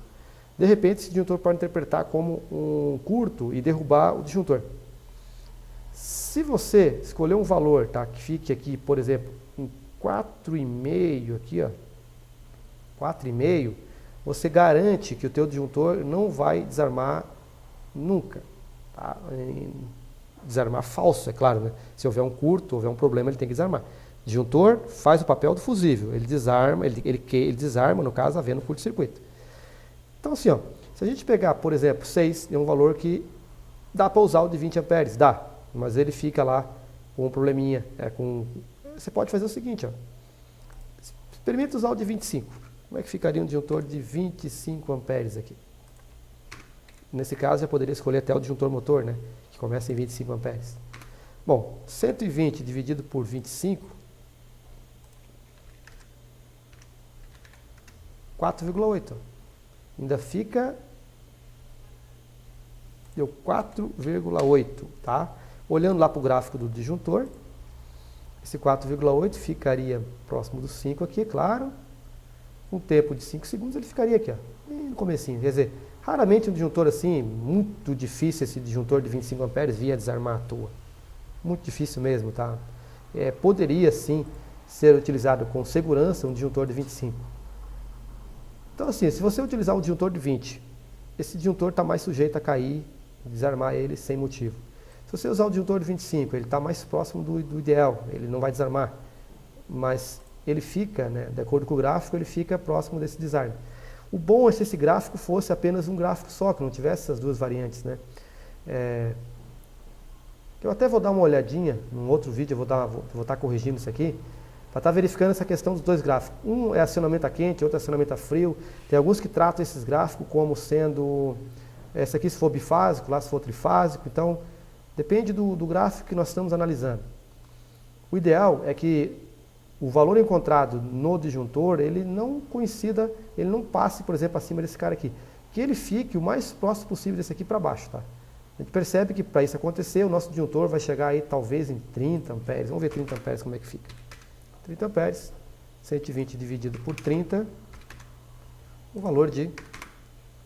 de repente esse disjuntor pode interpretar como um curto e derrubar o disjuntor. Se você escolher um valor, tá, que fique aqui, por exemplo, em 4,5 aqui, ó, 4,5, você garante que o teu disjuntor não vai desarmar nunca. Tá? Desarmar falso, é claro, né? Se houver um curto, houver um problema, ele tem que desarmar. Disjuntor faz o papel do fusível, ele desarma, ele desarma, no caso, havendo curto-circuito. Então, assim, ó, se a gente pegar, por exemplo, 6, é um valor que dá para usar o de 20 amperes, dá, mas ele fica lá com um probleminha. Você pode fazer o seguinte, ó, experimenta usar o de 25. Como é que ficaria um disjuntor de 25 amperes aqui? Nesse caso, já poderia escolher até o disjuntor motor, né, que começa em 25 amperes. Bom, 120 dividido por 25, 4,8. Ainda fica, deu 4,8, tá? Olhando lá para o gráfico do disjuntor, esse 4,8 ficaria próximo dos 5 aqui, claro. Com um tempo de 5 segundos, ele ficaria aqui, ó, no comecinho. Quer dizer, raramente um disjuntor assim, muito difícil esse disjuntor de 25 amperes via desarmar à toa. Muito difícil mesmo, tá? Poderia sim ser utilizado com segurança um disjuntor de 25. Então assim, se você utilizar um disjuntor de 20, esse disjuntor está mais sujeito a cair, desarmar ele sem motivo. Se você usar o disjuntor de 25, ele está mais próximo do ideal, ele não vai desarmar, mas ele fica, né, de acordo com o gráfico, ele fica próximo desse desarme. O bom é se esse gráfico fosse apenas um gráfico só, que não tivesse essas duas variantes, né? Eu até vou dar uma olhadinha, num outro vídeo eu vou estar corrigindo isso aqui, para estar verificando essa questão dos dois gráficos. Um é acionamento a quente, outro é acionamento a frio. Tem alguns que tratam esses gráficos como sendo, esse aqui se for bifásico, lá se for trifásico, então depende do gráfico que nós estamos analisando. O ideal é que o valor encontrado no disjuntor, ele não coincida, ele não passe, por exemplo, acima desse cara aqui. Que ele fique o mais próximo possível desse aqui para baixo, tá? A gente percebe que para isso acontecer, o nosso disjuntor vai chegar aí talvez em 30 amperes. Vamos ver 30 amperes como é que fica. 30 amperes, 120 dividido por 30, o valor de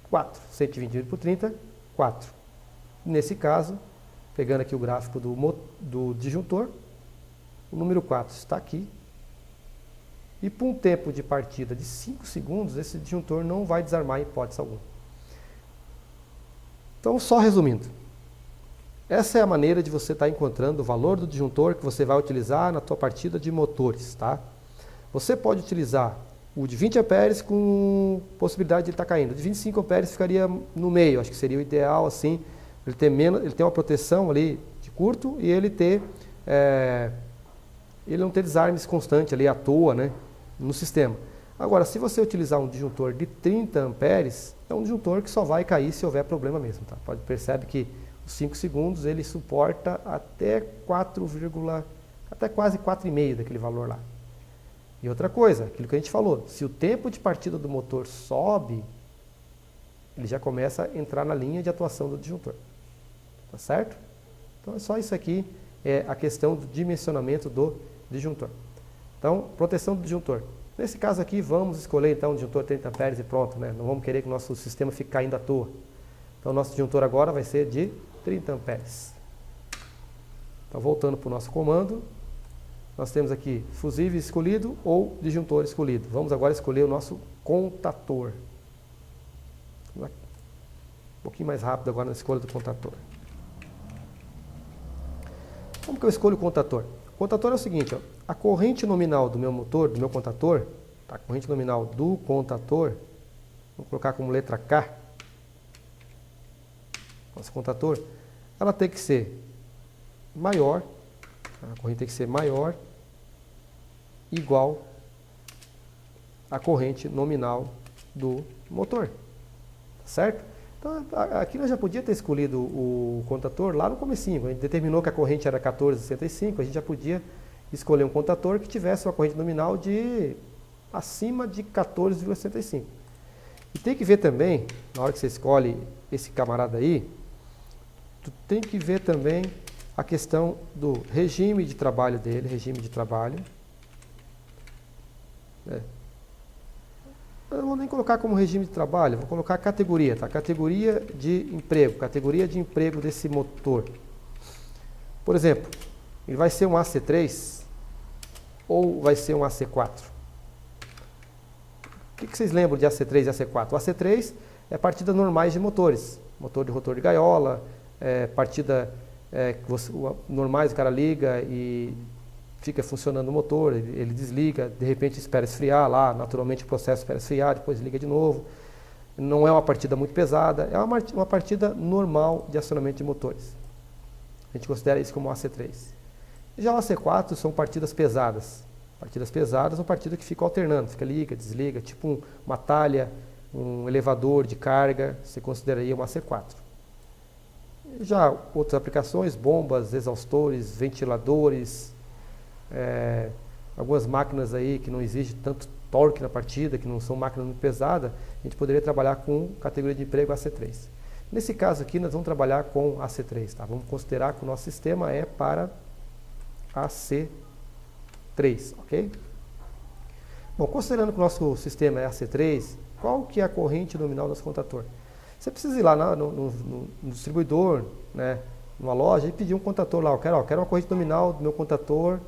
4. 120 dividido por 30, 4. Nesse caso, pegando aqui o gráfico do disjuntor, o número 4 está aqui. E por um tempo de partida de 5 segundos, esse disjuntor não vai desarmar em hipótese alguma. Então, só resumindo, essa é a maneira de você estar encontrando o valor do disjuntor que você vai utilizar na tua partida de motores, tá? Você pode utilizar o de 20 amperes com possibilidade de ele estar caindo. O de 25 amperes ficaria no meio, acho que seria o ideal, assim, ele ter uma proteção ali de curto e ele não ter desarmes constante ali à toa, né, no sistema. Agora, se você utilizar um disjuntor de 30 amperes, é um disjuntor que só vai cair se houver problema mesmo. Tá? Percebe que os 5 segundos ele suporta até 4, até quase 4,5 daquele valor lá. E outra coisa, aquilo que a gente falou, se o tempo de partida do motor sobe, ele já começa a entrar na linha de atuação do disjuntor. Tá certo? Então é só isso aqui, é a questão do dimensionamento do disjuntor. Então, proteção do disjuntor. Nesse caso aqui, vamos escolher então um disjuntor 30 amperes e pronto, né? Não vamos querer que o nosso sistema fique caindo à toa. Então, o nosso disjuntor agora vai ser de 30 amperes. Então, voltando para o nosso comando, nós temos aqui fusível escolhido ou disjuntor escolhido. Vamos agora escolher o nosso contator. Um pouquinho mais rápido agora na escolha do contator. Como que eu escolho o contator? O contator é o seguinte, ó, a corrente nominal do meu motor, do meu contator, tá, a corrente nominal do contator, vou colocar como letra K, nosso contator, ela tem que ser maior, a corrente tem que ser maior, igual à corrente nominal do motor, certo? Então, aqui nós já podia ter escolhido o contator lá no comecinho, a gente determinou que a corrente era 14,65, a gente já podia escolher um contator que tivesse uma corrente nominal de acima de 14,65. E tem que ver também, na hora que você escolhe esse camarada aí, tu tem que ver também a questão do regime de trabalho dele, regime de trabalho. Eu não vou nem colocar como regime de trabalho, vou colocar categoria, tá? Categoria de emprego desse motor. Por exemplo, ele vai ser um AC3 ou vai ser um AC4? O que vocês lembram de AC3 e AC4? O AC3 é partidas normais de motores, motor de rotor de gaiola, partida normais, o cara liga e fica funcionando o motor, ele desliga, de repente espera esfriar lá, naturalmente o processo espera esfriar, depois liga de novo. Não é uma partida muito pesada, é uma partida normal de acionamento de motores. A gente considera isso como um AC3. Já o AC4 são partidas pesadas. Partidas pesadas são partidas que ficam alternando, fica liga, desliga, tipo uma talha, um elevador de carga, você consideraria um AC4. Já outras aplicações, bombas, exaustores, ventiladores, algumas máquinas aí que não exigem tanto torque na partida, que não são máquinas muito pesadas, a gente poderia trabalhar com categoria de emprego AC3. Nesse caso aqui, nós vamos trabalhar com AC3, tá? Vamos considerar que o nosso sistema é para AC3, ok? Bom, considerando que o nosso sistema é AC3, qual que é a corrente nominal do nosso contator? Você precisa ir lá no distribuidor, né, numa loja, e pedir um contator lá. Eu quero uma corrente nominal do meu contator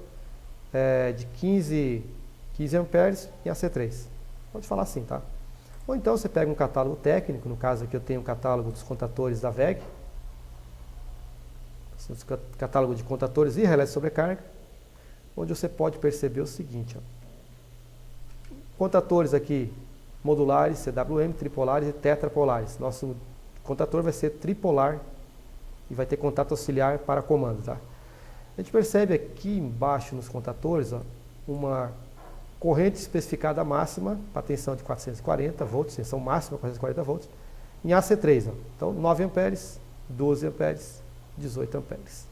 de 15 amperes em AC3. Pode falar assim, tá? Ou então você pega um catálogo técnico, no caso aqui eu tenho um catálogo dos contatores da WEG, catálogo de contatores e relés de sobrecarga, onde você pode perceber o seguinte, ó, contatores aqui modulares, CWM, tripolares e tetrapolares. Nosso contator vai ser tripolar e vai ter contato auxiliar para comando, tá? A gente percebe aqui embaixo nos contatores, ó, uma corrente especificada máxima para tensão de 440 volts, tensão máxima 440 volts, em AC3. Ó. Então, 9 amperes, 12 amperes, 18 amperes.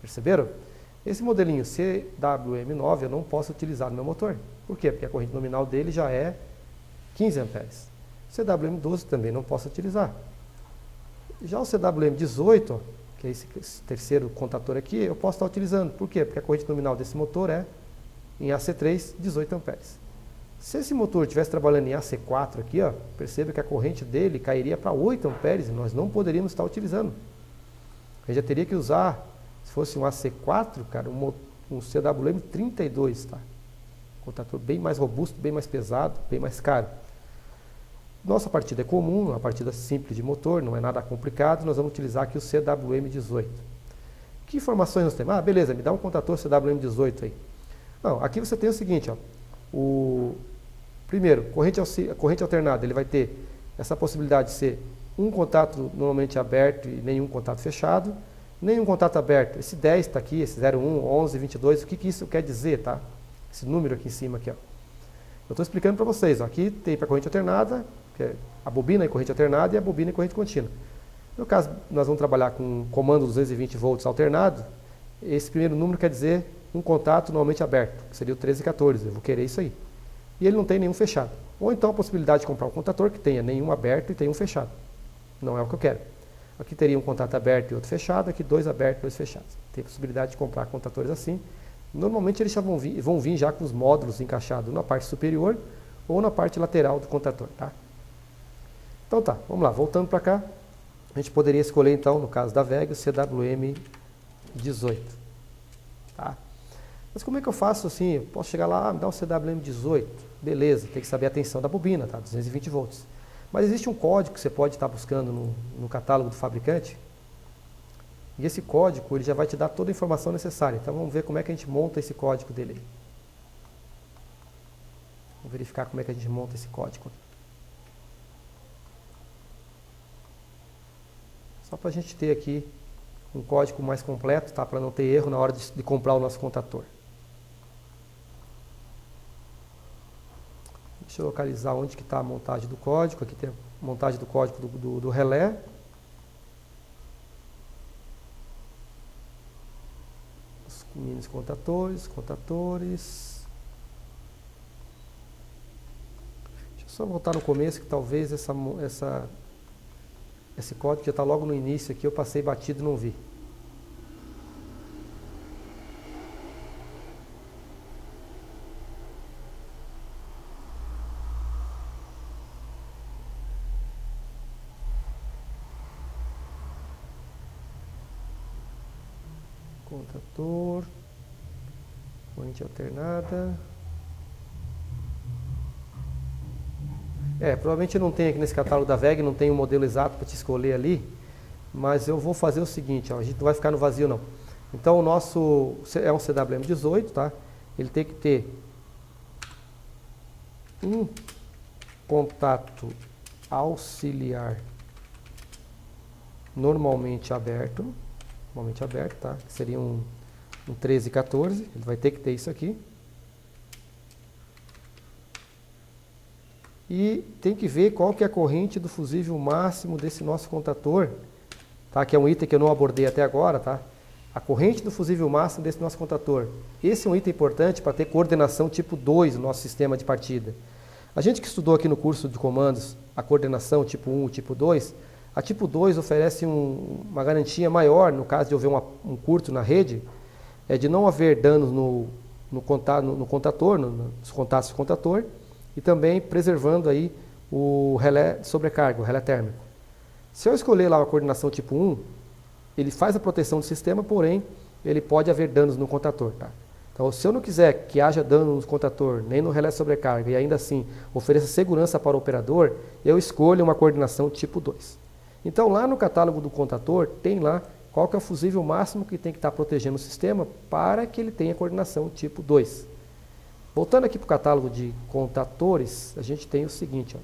Perceberam? Esse modelinho CWM9 eu não posso utilizar no meu motor. Por quê? Porque a corrente nominal dele já é 15 amperes. CWM12 também não posso utilizar. Já o CWM18, ó, que é esse terceiro contator aqui, eu posso estar utilizando. Por quê? Porque a corrente nominal desse motor é, em AC3, 18 amperes. Se esse motor estivesse trabalhando em AC4 aqui, ó, perceba que a corrente dele cairia para 8 amperes e nós não poderíamos estar utilizando. A gente já teria que usar, se fosse um AC4, cara, um CWM32, tá? Contator bem mais robusto, bem mais pesado, bem mais caro. Nossa partida é comum, uma partida simples de motor, não é nada complicado, nós vamos utilizar aqui o CWM18. Que informações nós temos? Ah, beleza, me dá um contator CWM18 aí. Não, aqui você tem o seguinte, ó, primeiro, corrente alternada, ele vai ter essa possibilidade de ser um contato normalmente aberto e nenhum contato fechado, nenhum contato aberto. Esse 10 está aqui, esse 01, 11, 22, o que isso quer dizer, tá? Esse número aqui em cima, aqui, ó. Eu estou explicando para vocês, ó, aqui tem para corrente alternada, que é a bobina em corrente alternada e a bobina em corrente contínua. No caso, nós vamos trabalhar com comando 220 volts alternado. Esse primeiro número quer dizer um contato normalmente aberto, que seria o 13 e 14. Eu vou querer isso aí. E ele não tem nenhum fechado. Ou então a possibilidade de comprar um contator que tenha nenhum aberto e tenha um fechado. Não é o que eu quero. Aqui teria um contato aberto e outro fechado, aqui 2 abertos e 2 fechados. Tem possibilidade de comprar contatores assim. Normalmente eles já vão vir já com os módulos encaixados na parte superior ou na parte lateral do contator, tá? Então tá, vamos lá, voltando para cá. A gente poderia escolher então, no caso da VEG, o CWM18. Tá? Mas como é que eu faço assim? Eu posso chegar lá, me dá um CWM18. Beleza, tem que saber a tensão da bobina, tá? 220 volts. Mas existe um código que você pode estar buscando no catálogo do fabricante. E esse código ele já vai te dar toda a informação necessária. Então vamos ver como é que a gente monta esse código dele. Vamos verificar como é que a gente monta esse código. Só para a gente ter aqui um código mais completo, tá? Para não ter erro na hora de comprar o nosso contator. Deixa eu localizar onde que está a montagem do código. Aqui tem a montagem do código do relé. Os mini contatores. Deixa eu só voltar no começo, que talvez esse código já está logo no início aqui, eu passei batido e não vi. Contator, corrente alternada. Provavelmente não tem aqui nesse catálogo da VEG, não tem um modelo exato para te escolher ali, mas eu vou fazer o seguinte, ó, a gente não vai ficar no vazio não. Então o nosso é um CWM18, tá? Ele tem que ter um contato auxiliar normalmente aberto, tá? Que seria um 13 e 14, ele vai ter que ter isso aqui. E tem que ver qual que é a corrente do fusível máximo desse nosso contator, tá? Que é um item que eu não abordei até agora, tá? A corrente do fusível máximo desse nosso contator. Esse é um item importante para ter coordenação tipo 2 no nosso sistema de partida. A gente que estudou aqui no curso de comandos a coordenação tipo 1 e tipo 2, a tipo 2 oferece uma garantia maior, no caso de haver um curto na rede, de não haver danos no contator, nos contatos do contator, e também preservando aí o relé de sobrecarga, o relé térmico. Se eu escolher lá a coordenação tipo 1, ele faz a proteção do sistema, porém, ele pode haver danos no contator, tá? Então, se eu não quiser que haja dano no contator, nem no relé de sobrecarga, e ainda assim ofereça segurança para o operador, eu escolho uma coordenação tipo 2. Então, lá no catálogo do contator, tem lá qual que é o fusível máximo que tem que estar protegendo o sistema para que ele tenha coordenação tipo 2. Voltando aqui para o catálogo de contatores, a gente tem o seguinte, ó.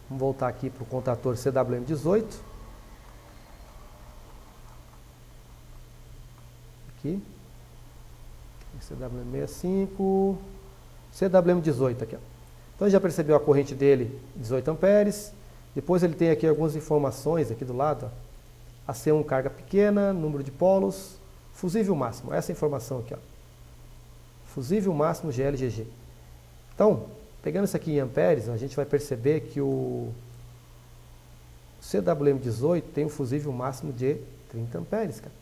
Vamos voltar aqui para o contator CWM18. Aqui. CWM65. CWM18 aqui, ó. Então já percebeu a corrente dele, 18 amperes. Depois ele tem aqui algumas informações aqui do lado, ó. AC1 carga pequena, número de polos, fusível máximo. Essa informação aqui, ó. Fusível máximo GLGG. Então, pegando isso aqui em amperes, a gente vai perceber que o CWM18 tem um fusível máximo de 30 amperes, cara.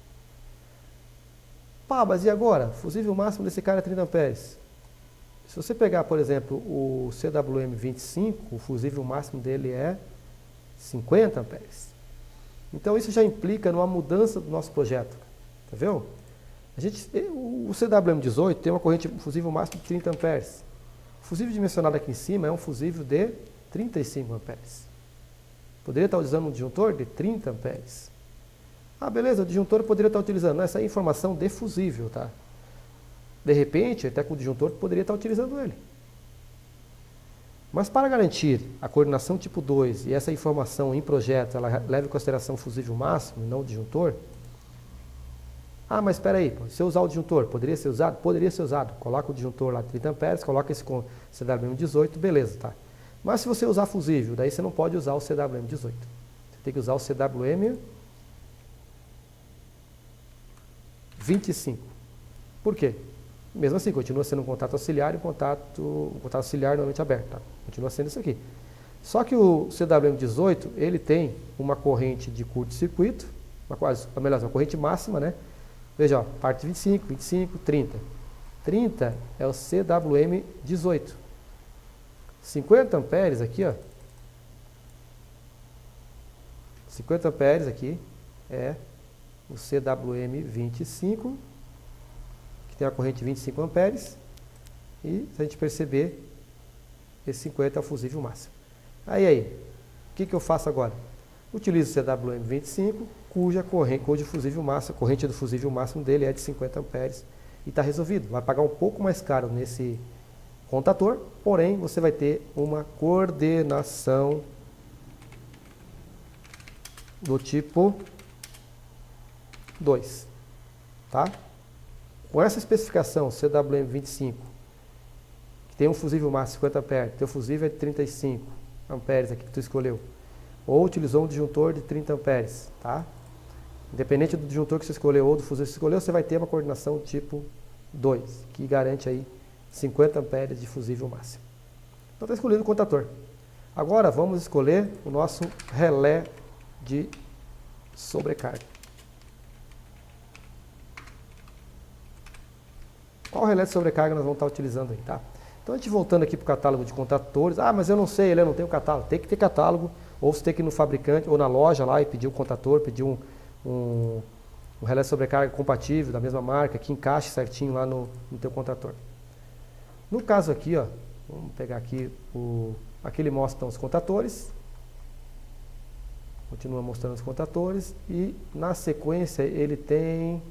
Pá, mas e agora? Fusível máximo desse cara é 30 amperes. Se você pegar, por exemplo, o CWM25, o fusível máximo dele é 50 amperes. Então isso já implica numa mudança do nosso projeto. Tá vendo? O CWM18 tem uma corrente fusível máximo de 30 amperes. O fusível dimensionado aqui em cima é um fusível de 35 amperes. Poderia estar utilizando um disjuntor de 30 amperes. Ah, beleza, o disjuntor eu poderia estar utilizando. Essa é informação de fusível, tá? De repente, até com o disjuntor, poderia estar utilizando ele. Mas para garantir a coordenação tipo 2 e essa informação em projeto, ela leva em consideração o fusível máximo e não o disjuntor, Ah, mas espera aí, se eu usar o disjuntor, poderia ser usado? Poderia ser usado. Coloca o disjuntor lá de 30 amperes, coloca esse com CWM18, beleza, tá? Mas se você usar fusível, daí você não pode usar o CWM18. Você tem que usar o CWM25. Por quê? Mesmo assim, continua sendo um contato auxiliar e um contato auxiliar normalmente aberto, tá? Continua sendo isso aqui. Só que o CWM18, ele tem uma corrente de curto-circuito, uma corrente máxima, né? Veja, ó, parte 25, 25, 30. 30 é o CWM18. 50 amperes aqui, ó. 50 amperes aqui é o CWM25, que tem a corrente 25 amperes. E, se a gente perceber, esse 50 é o fusível máximo. Aí, o que eu faço agora? Utilizo o CWM25, cuja corrente do fusível máximo dele é de 50 amperes e está resolvido. Vai pagar um pouco mais caro nesse contator, porém você vai ter uma coordenação do tipo 2, tá? Com essa especificação CWM25, que tem um fusível máximo 50 amperes, teu fusível é de 35 amperes aqui que tu escolheu, ou utilizou um disjuntor de 30 amperes, tá? Independente do disjuntor que você escolheu ou do fusível que você escolheu, você vai ter uma coordenação tipo 2, que garante aí 50 amperes de fusível máximo. Então está escolhido o contator. Agora vamos escolher o nosso relé de sobrecarga. Qual relé de sobrecarga nós vamos estar utilizando aí, tá? Então a gente voltando aqui para o catálogo de contatores, mas eu não sei, eu não tenho catálogo. Tem que ter catálogo, ou você tem que ir no fabricante, ou na loja lá e pedir um contator, pedir um relé de sobrecarga compatível, da mesma marca, que encaixe certinho lá no teu contator. No caso aqui, ó, vamos pegar aqui, aqui ele mostra então, os contatores, continua mostrando os contatores, e na sequência ele tem...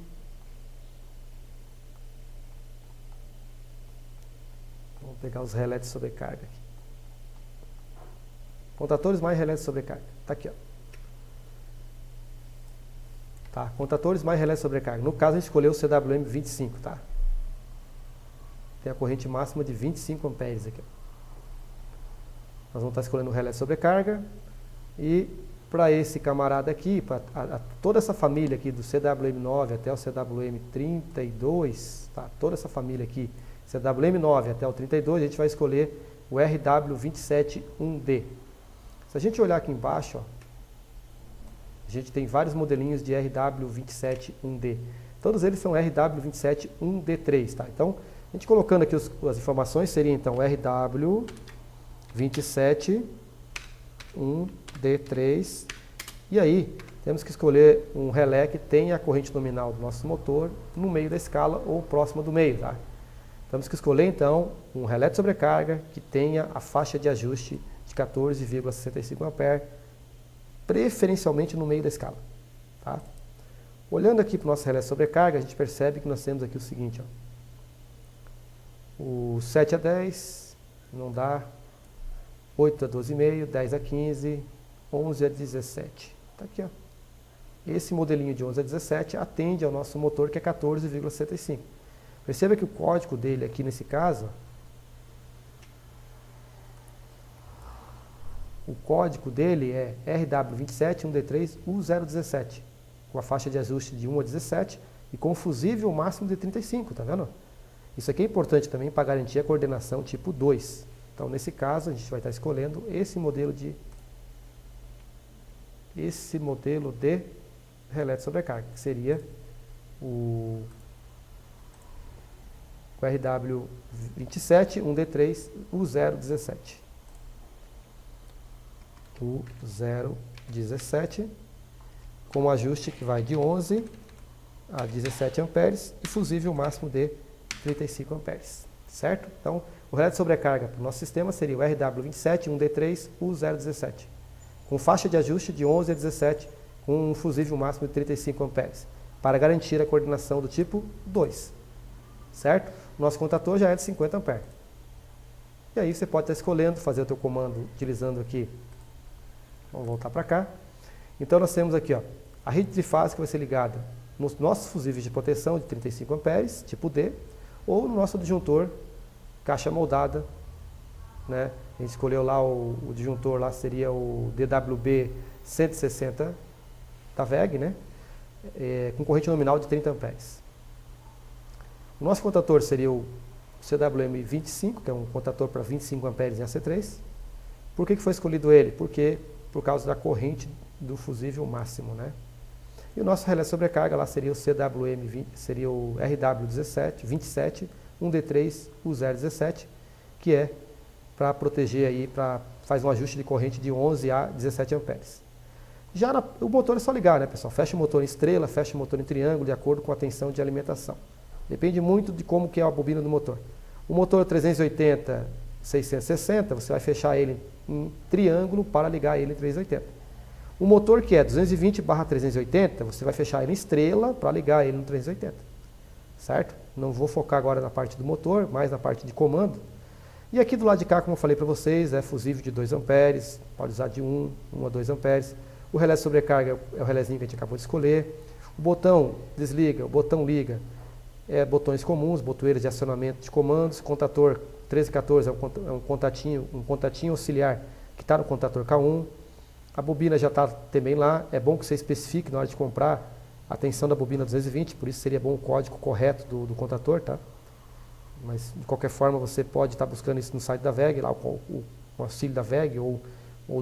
Vamos pegar os relés de sobrecarga aqui. Contatores mais relés de sobrecarga. Está aqui, ó. Tá? Contatores mais relés de sobrecarga. No caso, a gente escolheu o CWM25, tá? Tem a corrente máxima de 25 amperes aqui. Nós vamos estar escolhendo o relé de sobrecarga. E para esse camarada aqui, para toda essa família aqui, do CWM9 até o CWM32, tá? Toda essa família aqui, CWM9 até o 32, a gente vai escolher o RW271D. Se a gente olhar aqui embaixo, ó, a gente tem vários modelinhos de RW271D. Todos eles são RW271D3, tá? Então, a gente colocando aqui as informações, seria então RW271D3. E aí, temos que escolher um relé que tenha a corrente nominal do nosso motor no meio da escala ou próxima do meio, tá? Temos que escolher então um relé de sobrecarga que tenha a faixa de ajuste de 14,65 A, preferencialmente no meio da escala, tá? Olhando aqui para o nosso relé de sobrecarga, a gente percebe que nós temos aqui o seguinte, ó. O 7 a 10 não dá, 8 a 12,5, 10 a 15, 11 a 17. Tá aqui, ó. Esse modelinho de 11 a 17 atende ao nosso motor que é 14,65. Perceba que o código dele aqui nesse caso, o código dele é RW271D3U017, com a faixa de ajuste de 1 a 17 e com fusível máximo de 35, tá vendo? Isso aqui é importante também para garantir a coordenação tipo 2. Então, nesse caso, a gente vai estar escolhendo esse modelo de relé de sobrecarga, que seria o RW271D3U017. U017, com um ajuste que vai de 11 a 17 amperes e fusível máximo de 35 amperes, certo? Então, o relé de sobrecarga para o nosso sistema seria o RW271D3U017, com faixa de ajuste de 11 a 17, com um fusível máximo de 35 amperes, para garantir a coordenação do tipo 2, certo? O nosso contator já é de 50 amperes. E aí você pode estar escolhendo fazer o teu comando utilizando aqui. Vamos voltar para cá. Então nós temos aqui, ó, a rede trifásica vai ser ligada nos nossos fusíveis de proteção de 35 amperes, tipo D, ou no nosso disjuntor caixa moldada, né? A gente escolheu lá o disjuntor, lá seria o DWB 160 da WEG, né? Com corrente nominal de 30 amperes. O nosso contator seria o CWM25, que é um contator para 25 amperes em AC3. Por que foi escolhido ele? Porque por causa da corrente do fusível máximo, né? E o nosso relé sobrecarga lá seria o CWM20, seria o RW27 1D3 U017, que é para proteger aí, faz um ajuste de corrente de 11 a 17 amperes. O motor é só ligar, né, pessoal? Fecha o motor em estrela, fecha o motor em triângulo, de acordo com a tensão de alimentação. Depende muito de como que é a bobina do motor. O motor 380, 660, você vai fechar ele em triângulo para ligar ele em 380. O motor que é 220/380, você vai fechar ele em estrela para ligar ele no 380. Certo? Não vou focar agora na parte do motor, mais na parte de comando. E aqui do lado de cá, como eu falei para vocês, é fusível de 2 amperes, pode usar de 1 a 2 amperes. O relé sobrecarga é o relézinho que a gente acabou de escolher. O botão desliga, o botão liga, botões comuns, botoeiras de acionamento de comandos. Contator 1314 é um contatinho auxiliar que está no contator K1. A bobina já está também lá. É bom que você especifique na hora de comprar a tensão da bobina 220, por isso seria bom o código correto do contator, tá? Mas de qualquer forma você pode estar buscando isso no site da WEG, lá o auxílio da WEG ou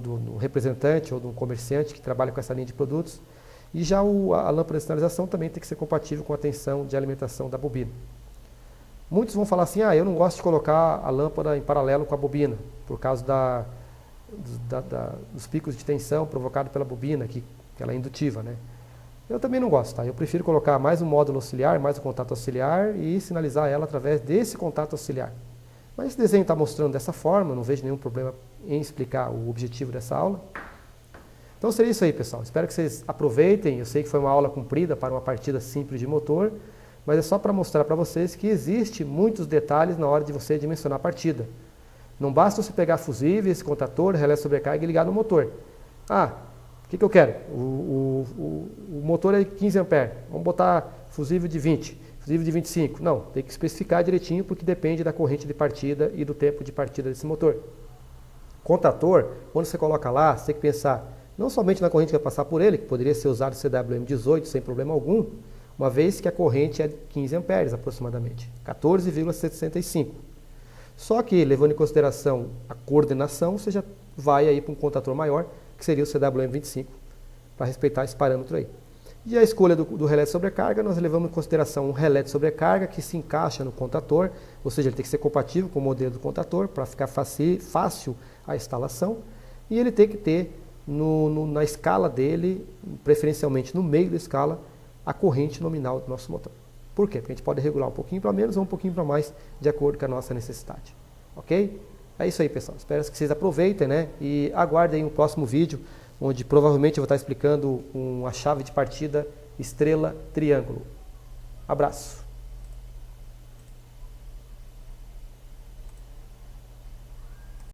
do representante ou do comerciante que trabalha com essa linha de produtos. E já a lâmpada de sinalização também tem que ser compatível com a tensão de alimentação da bobina. Muitos vão falar assim, eu não gosto de colocar a lâmpada em paralelo com a bobina, por causa dos picos de tensão provocados pela bobina, que ela é indutiva, né? Eu também não gosto, tá? Eu prefiro colocar mais um módulo auxiliar, mais um contato auxiliar e sinalizar ela através desse contato auxiliar. Mas esse desenho está mostrando dessa forma, não vejo nenhum problema em explicar o objetivo dessa aula. Então seria isso aí, pessoal. Espero que vocês aproveitem. Eu sei que foi uma aula comprida para uma partida simples de motor, mas é só para mostrar para vocês que existe muitos detalhes na hora de você dimensionar a partida. Não basta você pegar fusíveis, contator, relé sobrecarga e ligar no motor. O que eu quero? O motor é 15 amperes. Vamos botar fusível de 20, fusível de 25. Não, tem que especificar direitinho porque depende da corrente de partida e do tempo de partida desse motor. Contator, quando você coloca lá, você tem que pensar não somente na corrente que vai passar por ele, que poderia ser usado CWM18 sem problema algum, uma vez que a corrente é de 15 amperes aproximadamente, 14,65. Só que, levando em consideração a coordenação, você já vai aí para um contator maior, que seria o CWM25, para respeitar esse parâmetro aí. E a escolha do relé de sobrecarga, nós levamos em consideração um relé de sobrecarga que se encaixa no contator, ou seja, ele tem que ser compatível com o modelo do contator, para ficar fácil a instalação, e ele tem que ter na escala dele, preferencialmente no meio da escala, a corrente nominal do nosso motor. Por quê? Porque a gente pode regular um pouquinho para menos ou um pouquinho para mais, de acordo com a nossa necessidade. Ok? É isso aí, pessoal. Espero que vocês aproveitem, né? E aguardem o próximo vídeo, onde provavelmente eu vou estar explicando a chave de partida estrela-triângulo. Abraço!